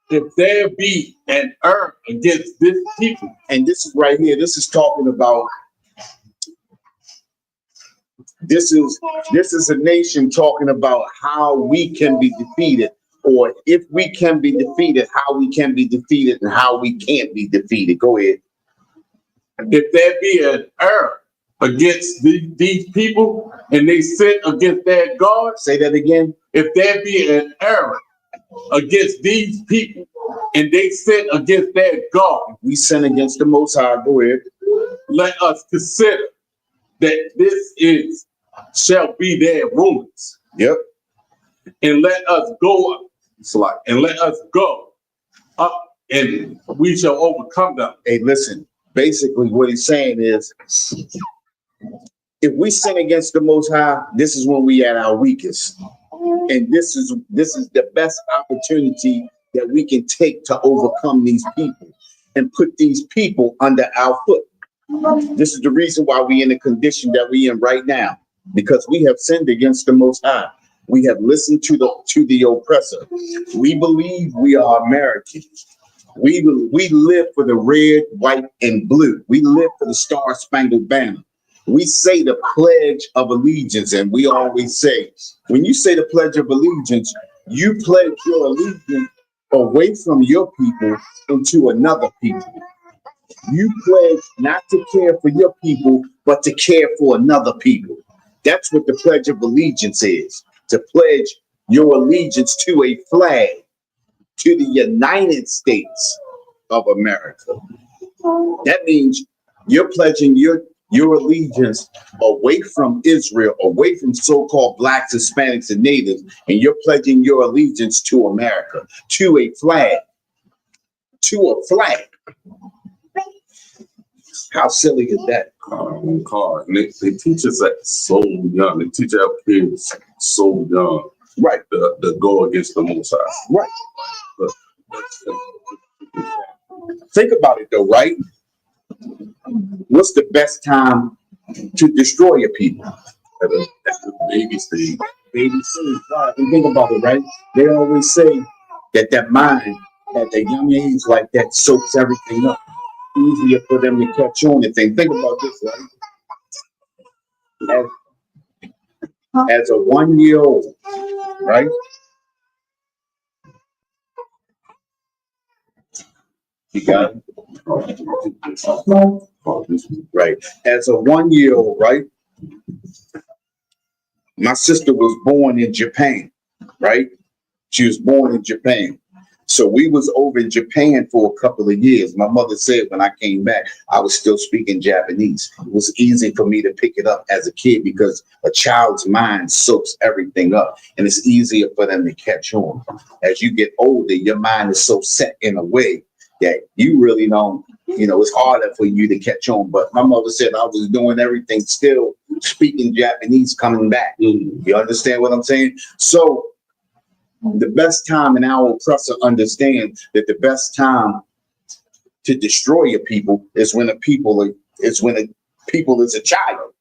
if there be an error against this people. And this is right here, this is talking about, this is a nation talking about how we can be defeated or if we can be defeated, how we can be defeated and how we can't be defeated. Go ahead. If there be an error against these people and they sin against their God, Say that again. if there be an error against these people and they sin against their God, We sin against the Most High. Go ahead. let us consider that this shall be their ruins, Yep. and let us go up, and let us go up, and we shall overcome them. Hey, listen. Basically, what he's saying is, if we sin against the Most High, this is when we at our weakest, and this is the best opportunity that we can take to overcome these people and put these people under our foot. This is the reason why we in the condition that we in right now, because we have sinned against the Most High. We have listened to the oppressor. We believe we are Americans. We live for the red, white, and blue. We live for the Star-Spangled Banner. We say the Pledge of Allegiance, and we always say, when you say the Pledge of Allegiance, you pledge your allegiance away from your people into another people. You pledge not to care for your people, but to care for another people. That's what the Pledge of Allegiance is, to pledge your allegiance to a flag, to the United States of America. That means you're pledging your allegiance away from Israel, away from so-called blacks, Hispanics, and natives, and you're pledging your allegiance to America, to a flag, to a flag. How silly is that? Car. And they teach us that so young. They teach our kids so young, Right. to go against the Most High. Right. But Think about it though, right? What's the best time to destroy a people? at the baby stage, Baby stage, right? And think about it, right? They always say that mind at a young age like that soaks everything up. Easier for them to catch on and think. Think about this, right? As a 1-year-old, right? You got it? Right. As a 1-year-old, right? My sister was born in Japan, right? She was born in Japan. So we was over in Japan for a couple of years. My mother said when I came back, I was still speaking Japanese. It was easy for me to pick it up as a kid because a child's mind soaks everything up and it's easier for them to catch on. As you get older, your mind is so set in a way that you really don't, it's harder for you to catch on. But my mother said I was doing everything, still speaking Japanese coming back. You understand what I'm saying? So the best time, and our oppressor understands that the best time to destroy a people is when a people is a child.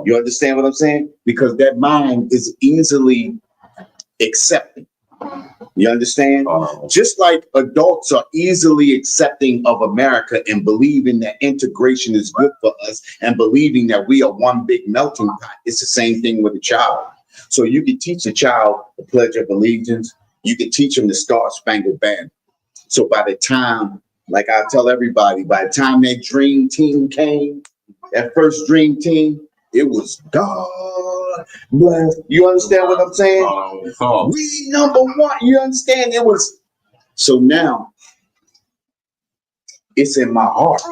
You understand what I'm saying? Because that mind is easily accepting. You understand? Just like adults are easily accepting of America and believing that integration is good for us and believing that we are one big melting pot, it's the same thing with a child. So you can teach a child the Pledge of Allegiance. You can teach them the Star-Spangled Banner. So by the time, like I tell everybody, by the time that dream team came, that first dream team, it was God bless. You understand what I'm saying? We number one. You understand? It was. So now it's in my heart.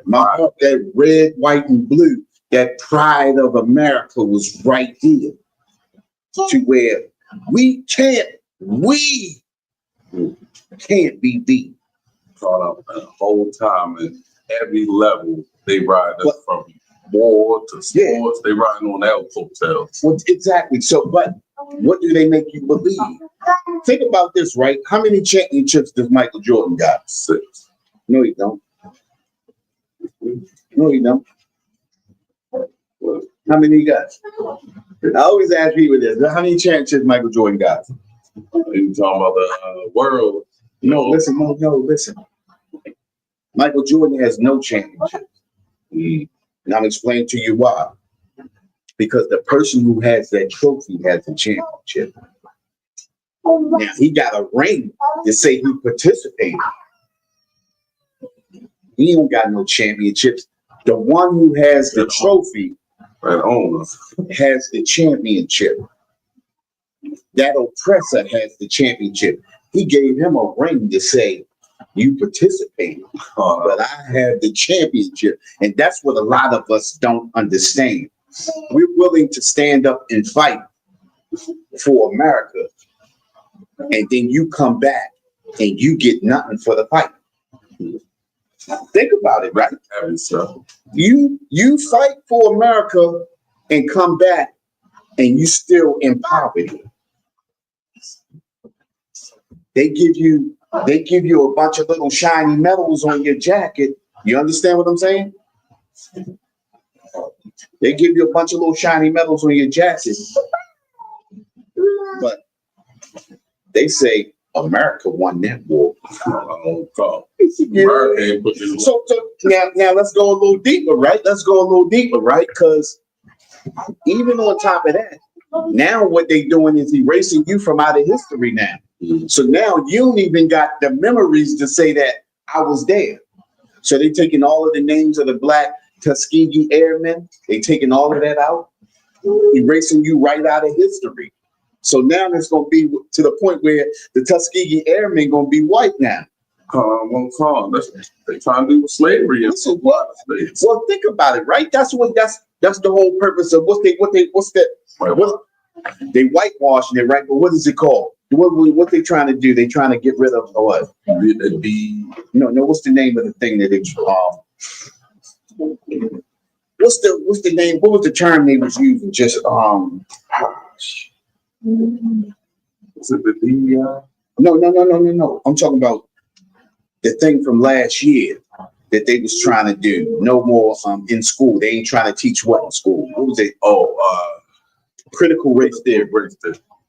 My heart, that red, white, and blue, that pride of America was right here to where we can't be beat. The whole time and every level they ride us from war to sports. Yeah. They riding on our hotels. Well, exactly. So, but what do they make you believe? Think about this, right? How many championships does Michael Jordan got? 6. No, he don't. No, he don't. How many he got? I always ask people this. How many championships Michael Jordan got? You talking about the world? No, listen. Michael Jordan has no championship. And I'm explaining to you why. Because the person who has that trophy has the championship. Now he got a ring to say he participated. He don't got no championships. The one who has the trophy has the championship. That oppressor has the championship. He gave him a ring to say, you participated, but I have the championship. And that's what a lot of us don't understand. We're willing to stand up and fight for America, and then you come back and you get nothing for the fight. Think about it, right? You fight for America and come back and you still in poverty. They give you a bunch of little shiny medals on your jacket. You understand what I'm saying? They give you a bunch of little shiny medals on your jacket. But they say America won that war. So now let's go a little deeper, right? Because even on top of that, now what they doing is erasing you from out of history now. So now you don't even got the memories to say that I was there. So they taking all of the names of the Black Tuskegee Airmen, they taking all of that out, erasing you right out of history. So now it's going to be to the point where the Tuskegee Airmen going to be white now. They trying to do slavery. So what? Well, think about it, right? That's the whole purpose of they whitewashing it, right? But what is it called? What they trying to do? They trying to get rid of what? No. What's the name of the thing that they what's the name? What was the term they was using? Just Is it the DEI? No. I'm talking about the thing from last year that they was trying to do. No more in school. They ain't trying to teach what in school. What was it? Critical race theory.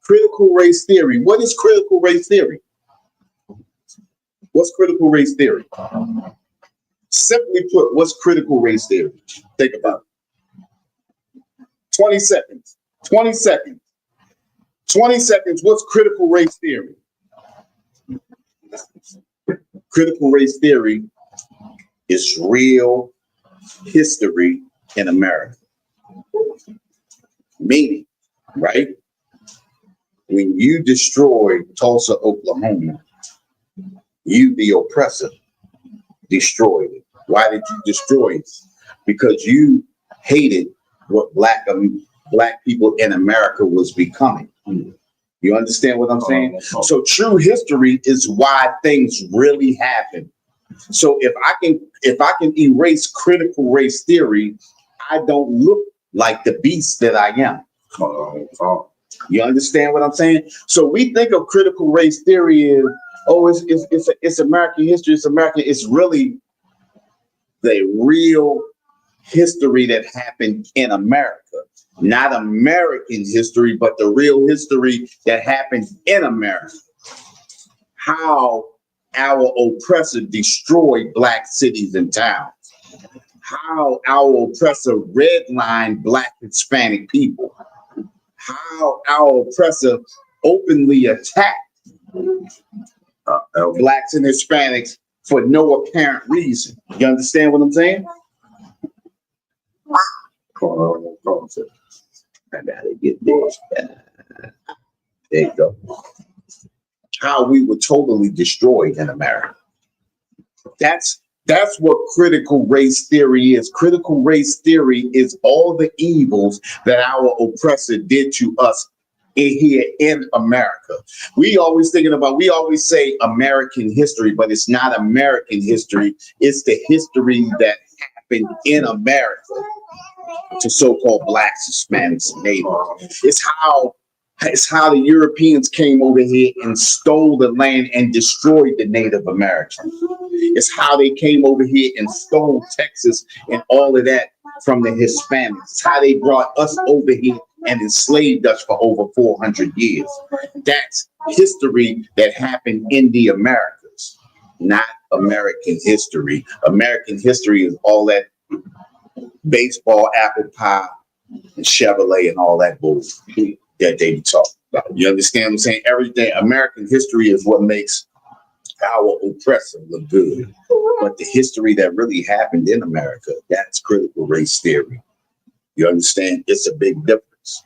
Critical race theory. What is critical race theory? What's critical race theory? Simply put, what's critical race theory? Think about it. 20 seconds. 20 seconds. 20 seconds. What's critical race theory? Critical race theory is real history in America. Meaning, right? When you destroyed Tulsa, Oklahoma, you, the oppressor, destroyed it. Why did you destroy it? Because you hated what black people in America was becoming. You understand what I'm saying? So true history is why things really happen. So if I can erase critical race theory, I don't look like the beast that I am. You understand what I'm saying? So we think of critical race theory as, it's American history. It's American. It's really the real history that happened in America. Not American history, but the real history that happened in America. How our oppressor destroyed black cities and towns. How our oppressor redlined black Hispanic people. How our oppressor openly attacked blacks and Hispanics for no apparent reason. You understand what I'm saying? I gotta get this. There you go. How we were totally destroyed in America. That's what critical race theory is. Critical race theory is all the evils that our oppressor did to us here in America. We always say American history, but it's not American history. It's the history that happened in America to so-called blacks, Hispanics, and natives. It's how the Europeans came over here and stole the land and destroyed the Native Americans. It's how they came over here and stole Texas and all of that from the Hispanics. It's how they brought us over here and enslaved us for over 400 years. That's history that happened in the Americas, not American history. American history is all that baseball, apple pie, and Chevrolet, and all that bullshit that they be talking. You understand what I'm saying? Everything, American history is what makes our oppressor look good. But the history that really happened in America, that's critical race theory. You understand? It's a big difference.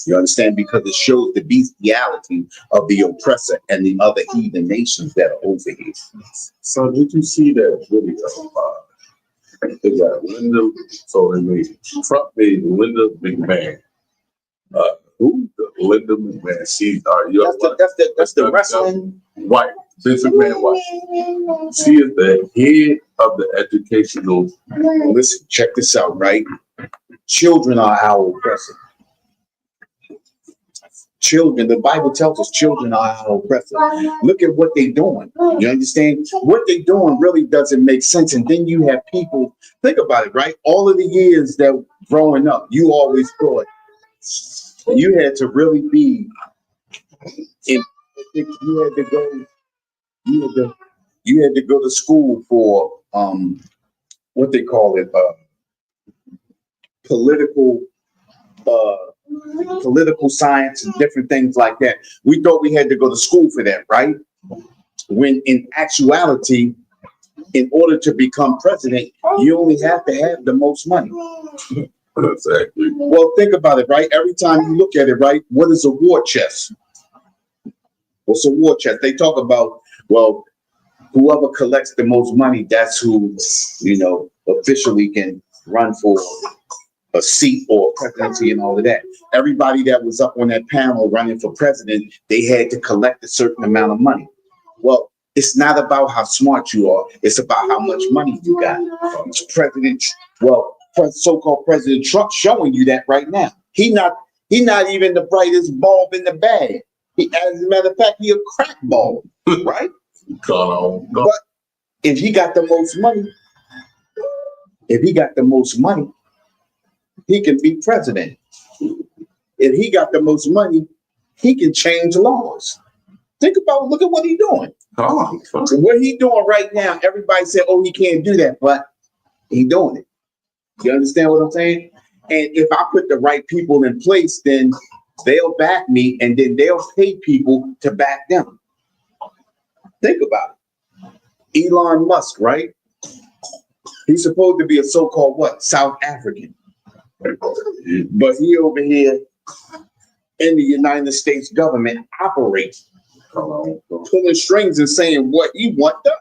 You understand? Because it shows the bestiality of the oppressor and the other heathen nations that are over here. So did you see that video? They got Linda, so they made Trump made Linda McMahon. Who? Linda McMahon. That's the wrestling white. Vince McMahon white. She is the head of the educational. Listen, check this out, right? Children are our oppressor. Children, the Bible tells us children are our oppressor. Look at what they're doing. You understand? What they're doing really doesn't make sense. And then you have people, think about it, right? All of the years that growing up, you always thought you had to really be in, you had to go to school for what they call it, political science and different things like that. We thought we had to go to school for that, right? When in actuality, in order to become president, you only have to have the most money. Exactly. Well, think about it, right? Every time you look at it, right? What is a war chest? What's a war chest? They talk about, well, whoever collects the most money, that's who, officially can run for a seat or presidency and all of that. Everybody that was up on that panel running for president, they had to collect a certain amount of money. Well, it's not about how smart you are. It's about how much money you got. So-called President Trump showing you that right now. He not even the brightest bulb in the bag. As a matter of fact, he a crack bulb, right? But if he got the most money, he can be president. If he got the most money, he can change laws. Look at what he's doing. So what he's doing right now, everybody said, oh, he can't do that, but he's doing it. You understand what I'm saying? And if I put the right people in place, then they'll back me, and then they'll pay people to back them. Think about it. Elon Musk, right? He's supposed to be a so-called what? South African. But he over here in the United States government operates, pulling strings and saying what he wants done.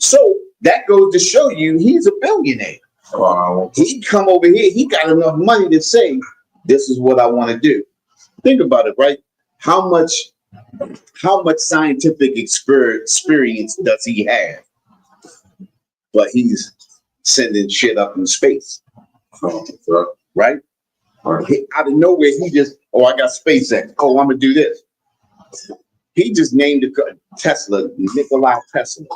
So that goes to show you he's a billionaire. He come over here, he got enough money to say, this is what I want to do. Think about it, right? How much scientific experience does he have? But he's sending shit up in space. Right? Out of nowhere, he just, I got SpaceX. Oh, I'm going to do this. He just named the Tesla, Nikola Tesla.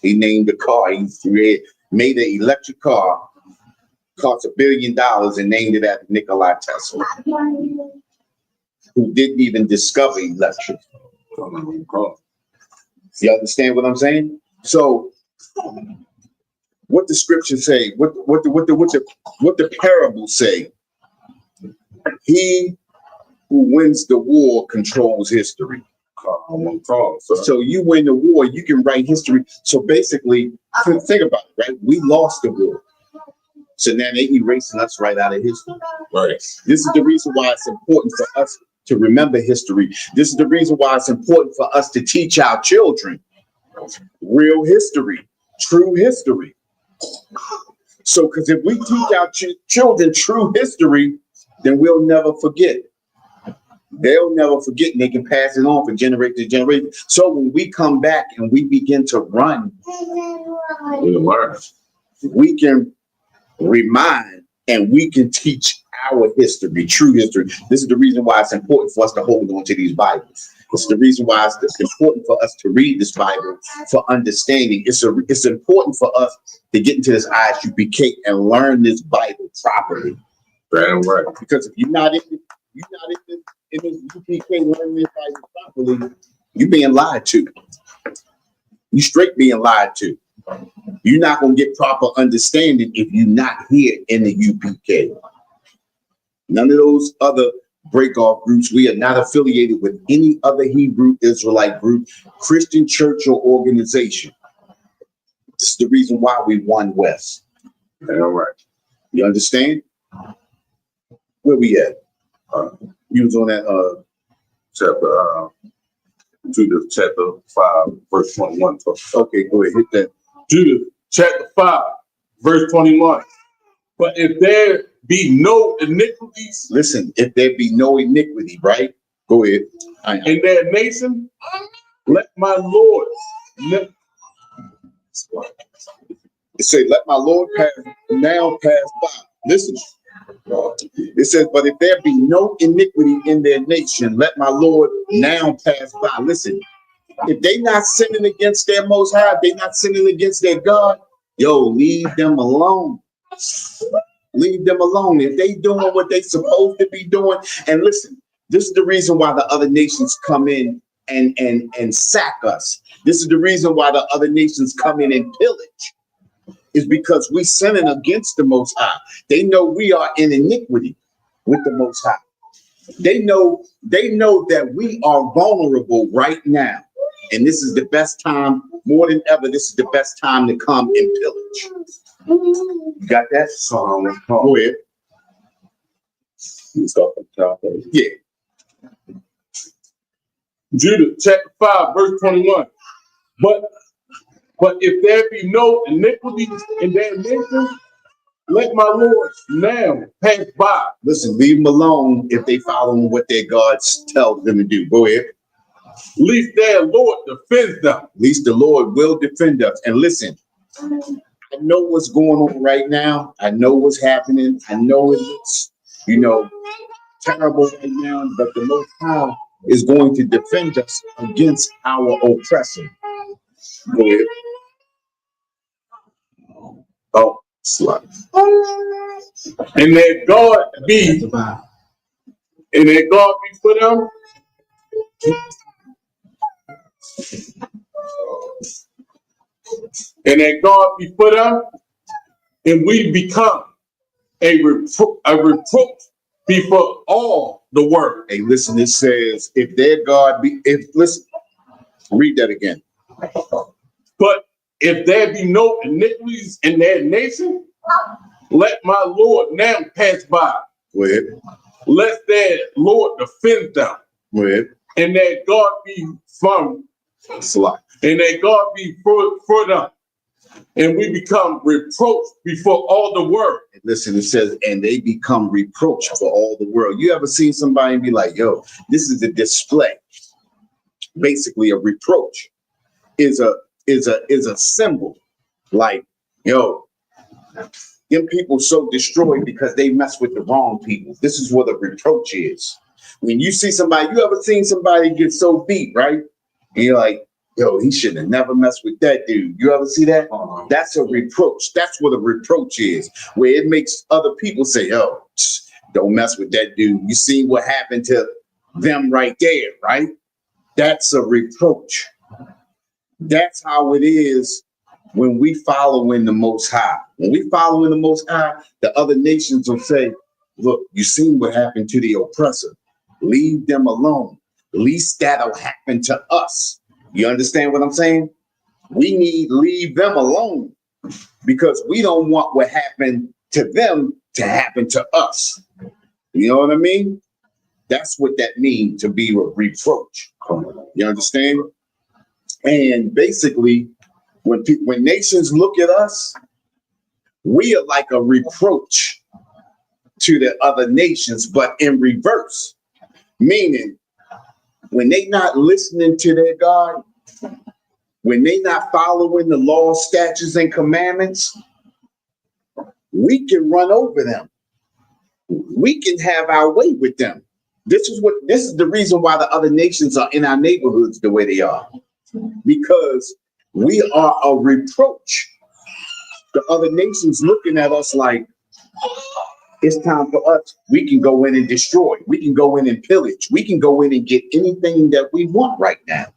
He named the car. He made an electric car, cost $1 billion, and named it after Nikola Tesla, who didn't even discover electric. You understand what I'm saying? So, what the scriptures say, what the parables say, he who wins the war controls history. So you win the war, you can write history. So basically, think about it, right? We lost the war. So now they're erasing us right out of history. Right. This is the reason why it's important for us to remember history. This is the reason why it's important for us to teach our children real history, true history. So, because if we teach our children true history, then we'll never forget. They'll never forget, and they can pass it on from generation to generation. So when we come back and we begin to run, we can remind and we can teach our history, true history. This is the reason why it's important for us to hold on to these Bibles. It's the reason why it's important for us to read this Bible for understanding. It's important for us to get into this ISUPK and learn this Bible properly. Right. Because if you're not in this UPK learning this Bible properly, you're being lied to. You straight being lied to. You're not going to get proper understanding if you're not here in the UPK. None of those other break-off groups. We are not affiliated with any other Hebrew Israelite group, Christian church, or organization. This is the reason why we won West. All right. You understand? Where we at? You was on that Judith chapter 5, verse 21. Okay, go ahead, hit that. Judith chapter 5, verse 21. But if there be no iniquities, Listen, if there be no iniquity, right? Go ahead. in their nation, let my Lord It says, let my Lord pass by. Listen. It says, but if there be no iniquity in their nation, let my Lord now pass by. Listen, if they not sinning against their Most High, if they not sinning against their God, leave them alone. Leave them alone. If they doing what they supposed to be doing, and listen, this is the reason why the other nations come in and sack us. This is the reason why the other nations come in and pillage. Is because we sinning against the Most High. They know we are in iniquity with the Most High. They know that we are vulnerable right now. And this is the best time, more than ever, this is the best time to come and pillage. You got that? Go ahead. You start from the top. Yeah. Judah chapter 5, verse 21. But if there be no iniquity in their nation, let my Lord now pass by. Listen, leave them alone if they following what their God tells them to do. Go ahead. Least their Lord defends them. At least the Lord will defend us. And listen, I know what's going on right now. I know what's happening. I know it looks, terrible right now, but the Most High is going to defend us against our oppressor. Go ahead. Oh, slut. And that God be for them. And that God be for them, and we become a reproach before all the world. Hey, listen, it says, if their God be, listen, read that again. But if there be no iniquities in their nation, let my Lord now pass by. Go ahead. Let their Lord defend them. Go ahead. And that God be from Slide. and that God be for them. And we become reproach before all the world. Listen, it says, and they become reproach for all the world. You ever seen somebody be like, yo, this is a display? Basically, a reproach is a symbol. Like, yo, them people so destroyed because they mess with the wrong people. This is what a reproach is. When you see somebody, you ever seen somebody get so beat, right? And you're like, yo, he should have never messed with that dude. You ever see that? That's a reproach. That's what a reproach is, where it makes other people say, yo, don't mess with that dude. You see what happened to them right there, right? That's a reproach. That's how it is when we follow in the Most High. When we follow in the Most High, the other nations will say, look, you seen what happened to the oppressor. Leave them alone. Least that'll happen to us. You understand what I'm saying? We need to leave them alone because we don't want what happened to them to happen to us. You know what I mean? That's what that means, to be a reproach. You understand? And basically, when nations look at us, we are like a reproach to the other nations, but in reverse. Meaning, when they not listening to their God, when they not following the law, statutes, and commandments, we can run over them. We can have our way with them. This is the reason why the other nations are in our neighborhoods the way they are. Because we are a reproach. The other nations looking at us like, it's time for us. We can go in and destroy. We can go in and pillage. We can go in and get anything that we want right now.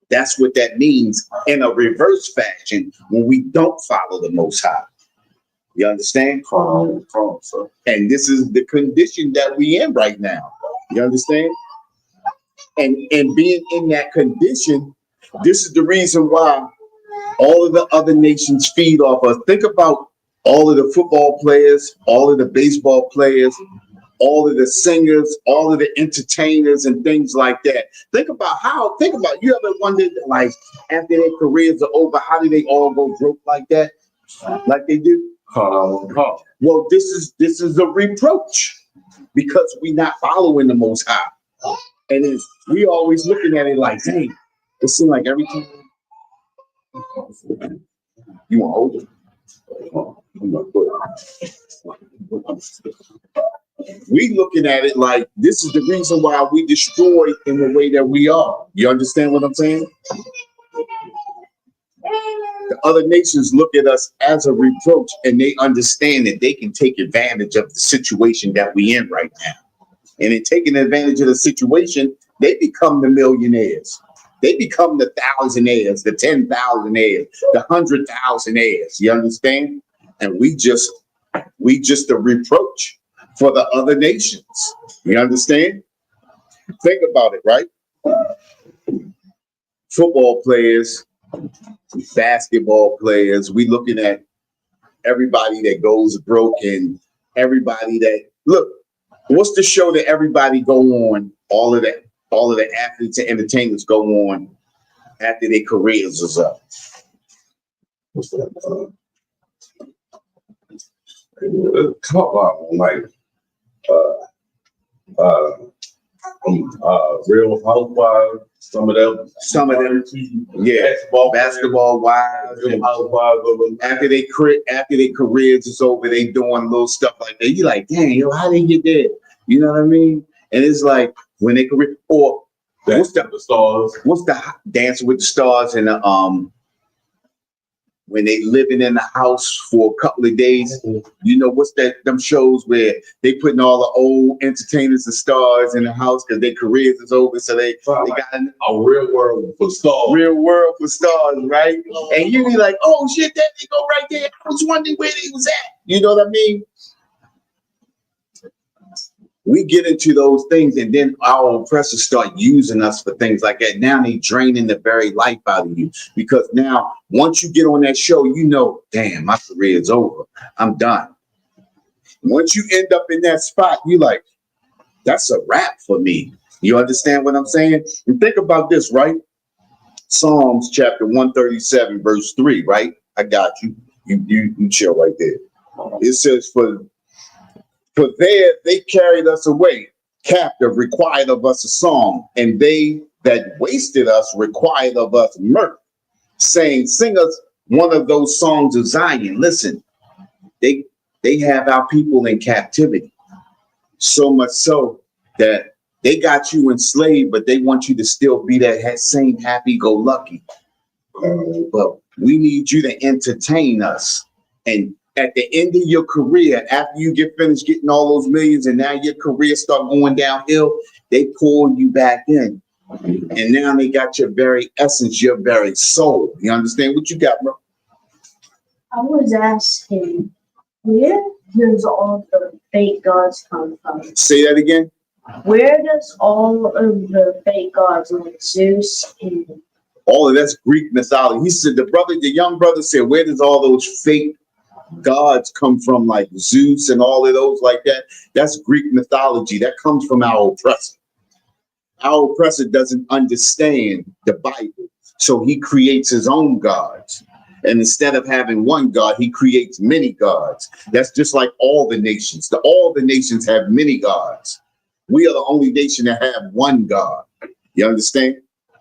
That's what that means in a reverse fashion when we don't follow the Most High. You understand? And this is the condition that we in right now. You understand? And being in that condition, this is the reason why all of the other nations feed off us. Think about all of the football players, all of the baseball players, all of the singers, all of the entertainers and things like that. Think about you ever wondered, like, after their careers are over, how do they all go broke like that? Like they do? Well, this is a reproach because we're not following the Most High. And we always looking at it like, dang, it seems like every time you want to hold it. We looking at it like this is the reason why we destroyed in the way that we are. You understand what I'm saying? The other nations look at us as a reproach, and they understand that they can take advantage of the situation that we in right now. And in taking advantage of the situation, they become the millionaires. They become the thousandaires, the 10,000aires, the 100,000aires. You understand? And we just a reproach for the other nations. You understand? Think about it, right? Football players, basketball players, we looking at everybody that goes broke and everybody that look. What's the show that everybody go on? All of the athletes and entertainers go on after their careers is up. What's that? Like Real Housewives. Some of them, yeah, basketball wives. After they careers is over, they doing little stuff like that. You like, dang, yo, how they get there? You know what I mean? And it's like when they career or what's the stars? What's the Dancing with the Stars and the when they living in the house for a couple of days? You know what's that? Them shows where they putting all the old entertainers and stars in the house because their careers is over, so they got a real world for stars. Real world for stars, right? And you be like, oh shit, that they go right there. I was wondering where they was at. You know what I mean? We get into those things, and then our oppressors start using us for things like that. Now they draining the very life out of you because now once you get on that show, you know, damn, my career is over. I'm done. Once you end up in that spot, you like, that's a wrap for me. You understand what I'm saying? And think about this, right? Psalms chapter 137, verse 3, right? I got you. You chill right there. It says, For there they carried us away, captive, required of us a song, and they that wasted us required of us mirth, saying, sing us one of those songs of Zion. Listen, they have our people in captivity, so much so that they got you enslaved, but they want you to still be that same happy-go-lucky. But we need you to entertain us. And at the end of your career, after you get finished getting all those millions and now your career start going downhill, they pull you back in. And now they got your very essence, your very soul. You understand what you got, bro? I was asking, where does all the fake gods come from? Say that again. Where does all of the fake gods like Zeus and all of that's Greek mythology? He said the young brother said, where does all those fake gods come from, like Zeus and all of those like that? That's Greek mythology. That comes from our oppressor. Our oppressor doesn't understand the Bible, so he creates his own gods. And instead of having one God, he creates many gods. That's just like all the nations. All the nations have many gods. We are the only nation that have one God. You understand?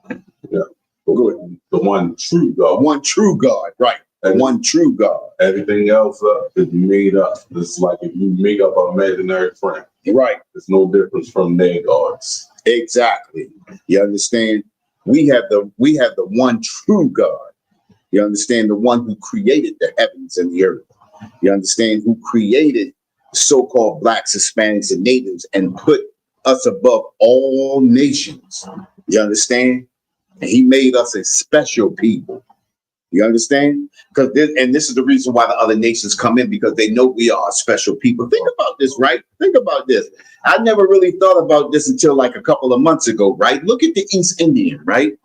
Yeah. The one true God. One true God, right. One true God. Everything else is made up. It's like if you make up an imaginary friend. Right. There's no difference from their gods. Exactly. You understand? We have the one true God. You understand? The one who created the heavens and the earth. You understand? Who created so-called blacks, Hispanics, and natives and put us above all nations. You understand? And he made us a special people. You understand? Because this is the reason why the other nations come in, because they know we are special people. Think about this, right? Think about this. I never really thought about this until like a couple of months ago, right? Look at the East Indian, right?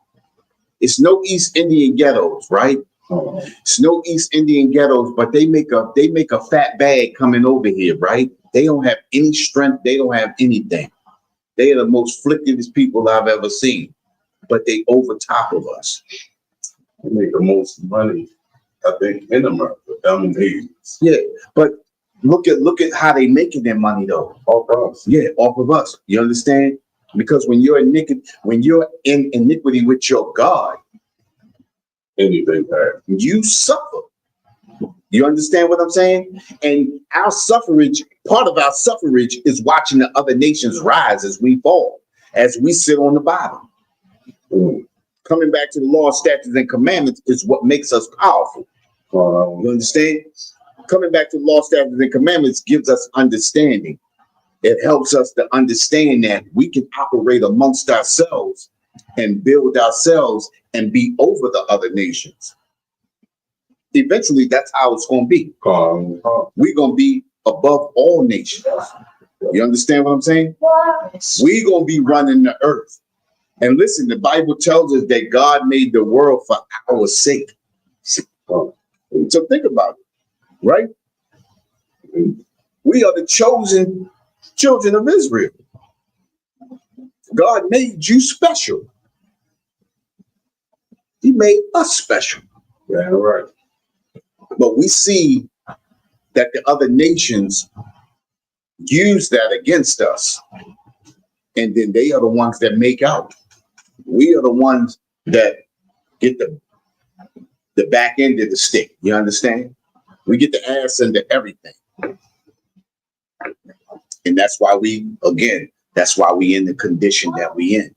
It's no East Indian ghettos, right? It's no East Indian ghettos, but they make a fat bag coming over here, right? They don't have any strength. They don't have anything. They are the most flickiest people I've ever seen, but they over top of us. They make the most money, I think, in America. Yeah, but look at how they making their money though. Off of us. Yeah, off of us. You understand? Because when you're in iniquity with your God, Anything that you suffer. You understand what I'm saying? And our suffrage, part of our suffrage is watching the other nations rise as we fall, as we sit on the bottom. Coming back to the law, statutes, and commandments is what makes us powerful. You understand? Coming back to the law, statutes, and commandments gives us understanding. It helps us to understand that we can operate amongst ourselves and build ourselves and be over the other nations. Eventually, that's how it's going to be. We're going to be above all nations. You understand what I'm saying? We're going to be running the earth. And listen, the Bible tells us that God made the world for our sake. So think about it, right? We are the chosen children of Israel. God made you special. He made us special. Yeah, right. But we see that the other nations use that against us. And then they are the ones that make out. We are the ones that get the back end of the stick. You understand? We get the ass into everything. And that's why we in the condition that we in.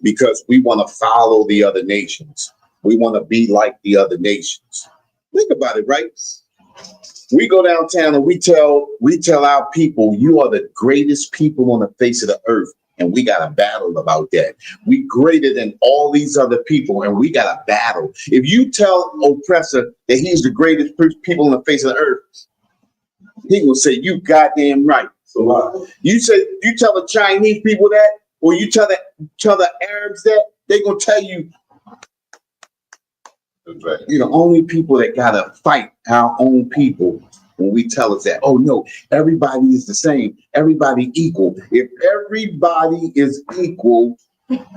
Because we want to follow the other nations. We want to be like the other nations. Think about it, right? We go downtown and we tell our people, you are the greatest people on the face of the earth. And we got a battle about that. We greater than all these other people, and we got a battle. If you tell oppressor that he's the greatest people on the face of the earth, he will say, you goddamn right. So you tell the Chinese people that, or you tell the Arabs that, they're gonna tell you, you're the only people that gotta fight our own people when we tell us that. Oh no, everybody is the same, everybody equal. If everybody is equal,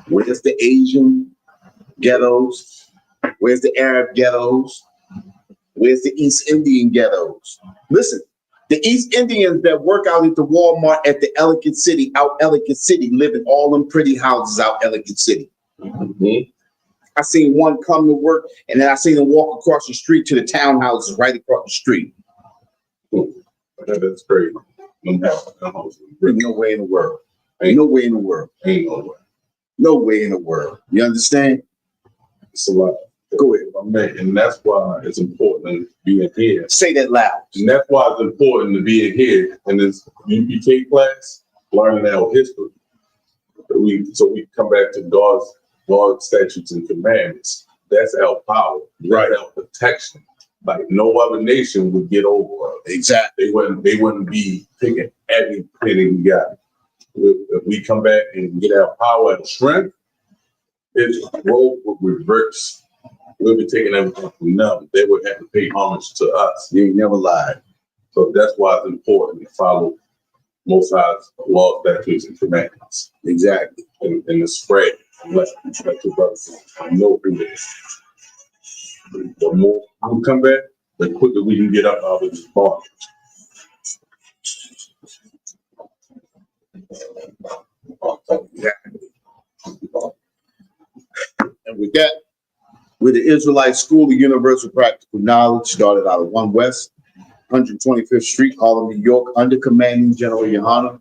where's the Asian ghettos? Where's the Arab ghettos? Where's the East Indian ghettos? Listen, the East Indians that work out at the Walmart at the Ellicott City, live in all them pretty houses out Ellicott City. Mm-hmm. I seen one come to work, and then I seen them walk across the street to the townhouses right across the street. That's crazy. Ain't no way in the world. Ain't no way in the world. Ain't no way. No way in the world. You understand? It's a lot. Go ahead. And that's why it's important being here. Say that loud. And that's why it's important to be in here in this UPK class, learning our history. So we come back to God's statutes and commandments. That's our power. That's our protection. Like no other nation would get over us. Exactly. They wouldn't be taking every penny we got. If we come back and get our power and strength, its role would reverse. We'll be taking everything from them. They would have to pay homage to us. You ain't never lied. So that's why it's important to follow Most High's law, statutes, and commandments. Exactly. And the spread. Let your brothers know the more we come back, the quicker we can get up out of this bar. Exactly. And with that, we're the Israelite School of Universal Practical Knowledge, started out of 1 West, 125th Street, Harlem, New York, under commanding General Yohana.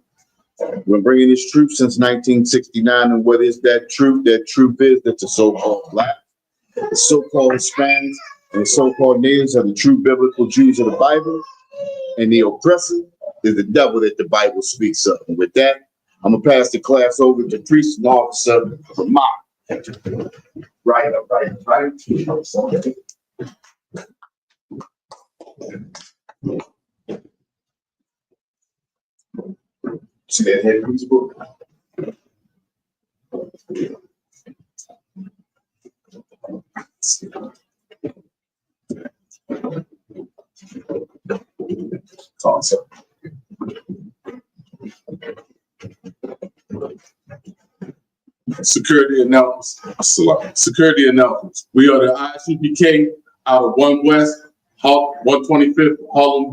We're bringing this truth since 1969. And what is that truth? That truth is that the so-called Black, the so-called Hispanics, and the so-called natives are the true biblical Jews of the Bible. And the oppressor is the devil that the Bible speaks of. And with that, I'm going to pass the class over to priest and officer Vermont. Right. See that head principle? Awesome. Security announcements. Security announcements. We are the ISUPK out of 1 West, 125th Harlem.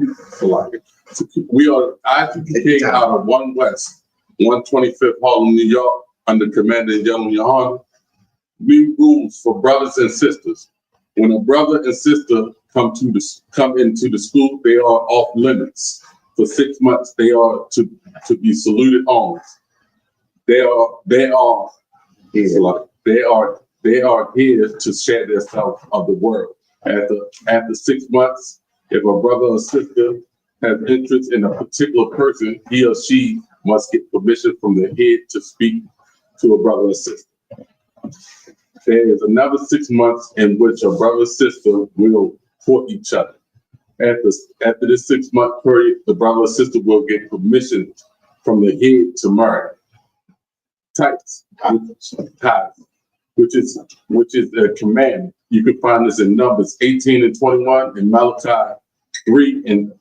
We are the ISUPK out of 1 West, 125th Harlem, New York, under Commander in General Yohan. New rules for brothers and sisters. When a brother and sister come into the school, they are off limits. For 6 months, they are to be saluted arms. They are here to share their self of the world. After 6 months, if a brother or sister has interest in a particular person, he or she must get permission from the head to speak to a brother or sister. There is another 6 months in which a brother or sister will court each other. After this 6 month period, the brother or sister will get permission from the head to marry. Ties, which is a command. You can find this in Numbers 18 and 21, and Malachi 3 and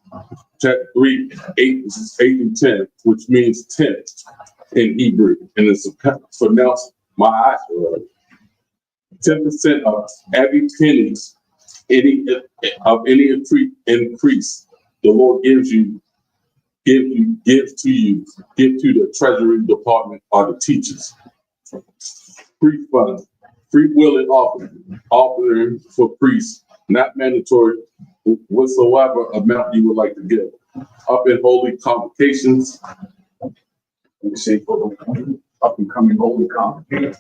3, 8 and 10, which means 10 in Hebrew, and it's pronounced my 10% of every penny, any increase the Lord gives to the Treasury Department or the teachers. Free fund, free will and offering for priests, not mandatory, whatsoever amount you would like to give. Up in holy convocations. Let me say for the up and coming holy convocation.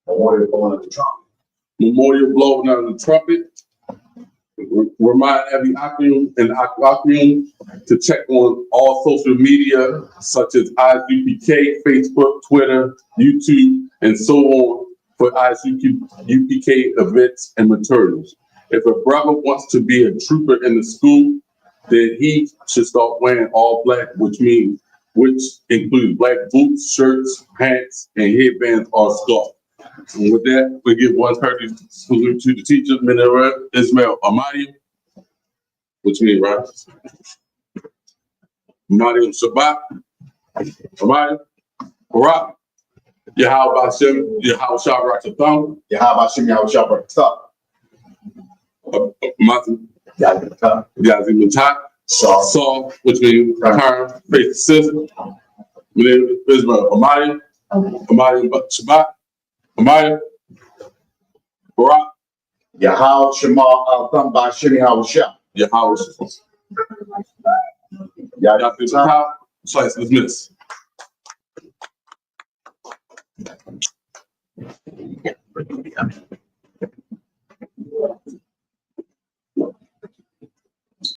Memorial blowing of the trumpet. Memorial blowing of the trumpet. Remind every Akrium and Akrium to check on all social media such as ISUPK, Facebook, Twitter, YouTube, and so on for ISUPK events and materials. If a brother wants to be a trooper in the school, then he should start wearing all black, which includes black boots, shirts, pants, and headbands or scarf. And with that, we give 130 salute to the teacher, Minera Ismail Amadi, which means right. Amadi Shabbat, Amadi, Barak, Yahweh Bashem, Yahweh Shabbat, Yahweh Hashem, Yahweh Shabbat, Yazi Matat, Saul, which means turn, face the system. Minera Ismail Amadi, Amadi Shabbat. Amaya, Barak, Yahweh Shema Al-Tham Bashim Yahweh Shah. Yahweh Shah. Slice dismiss.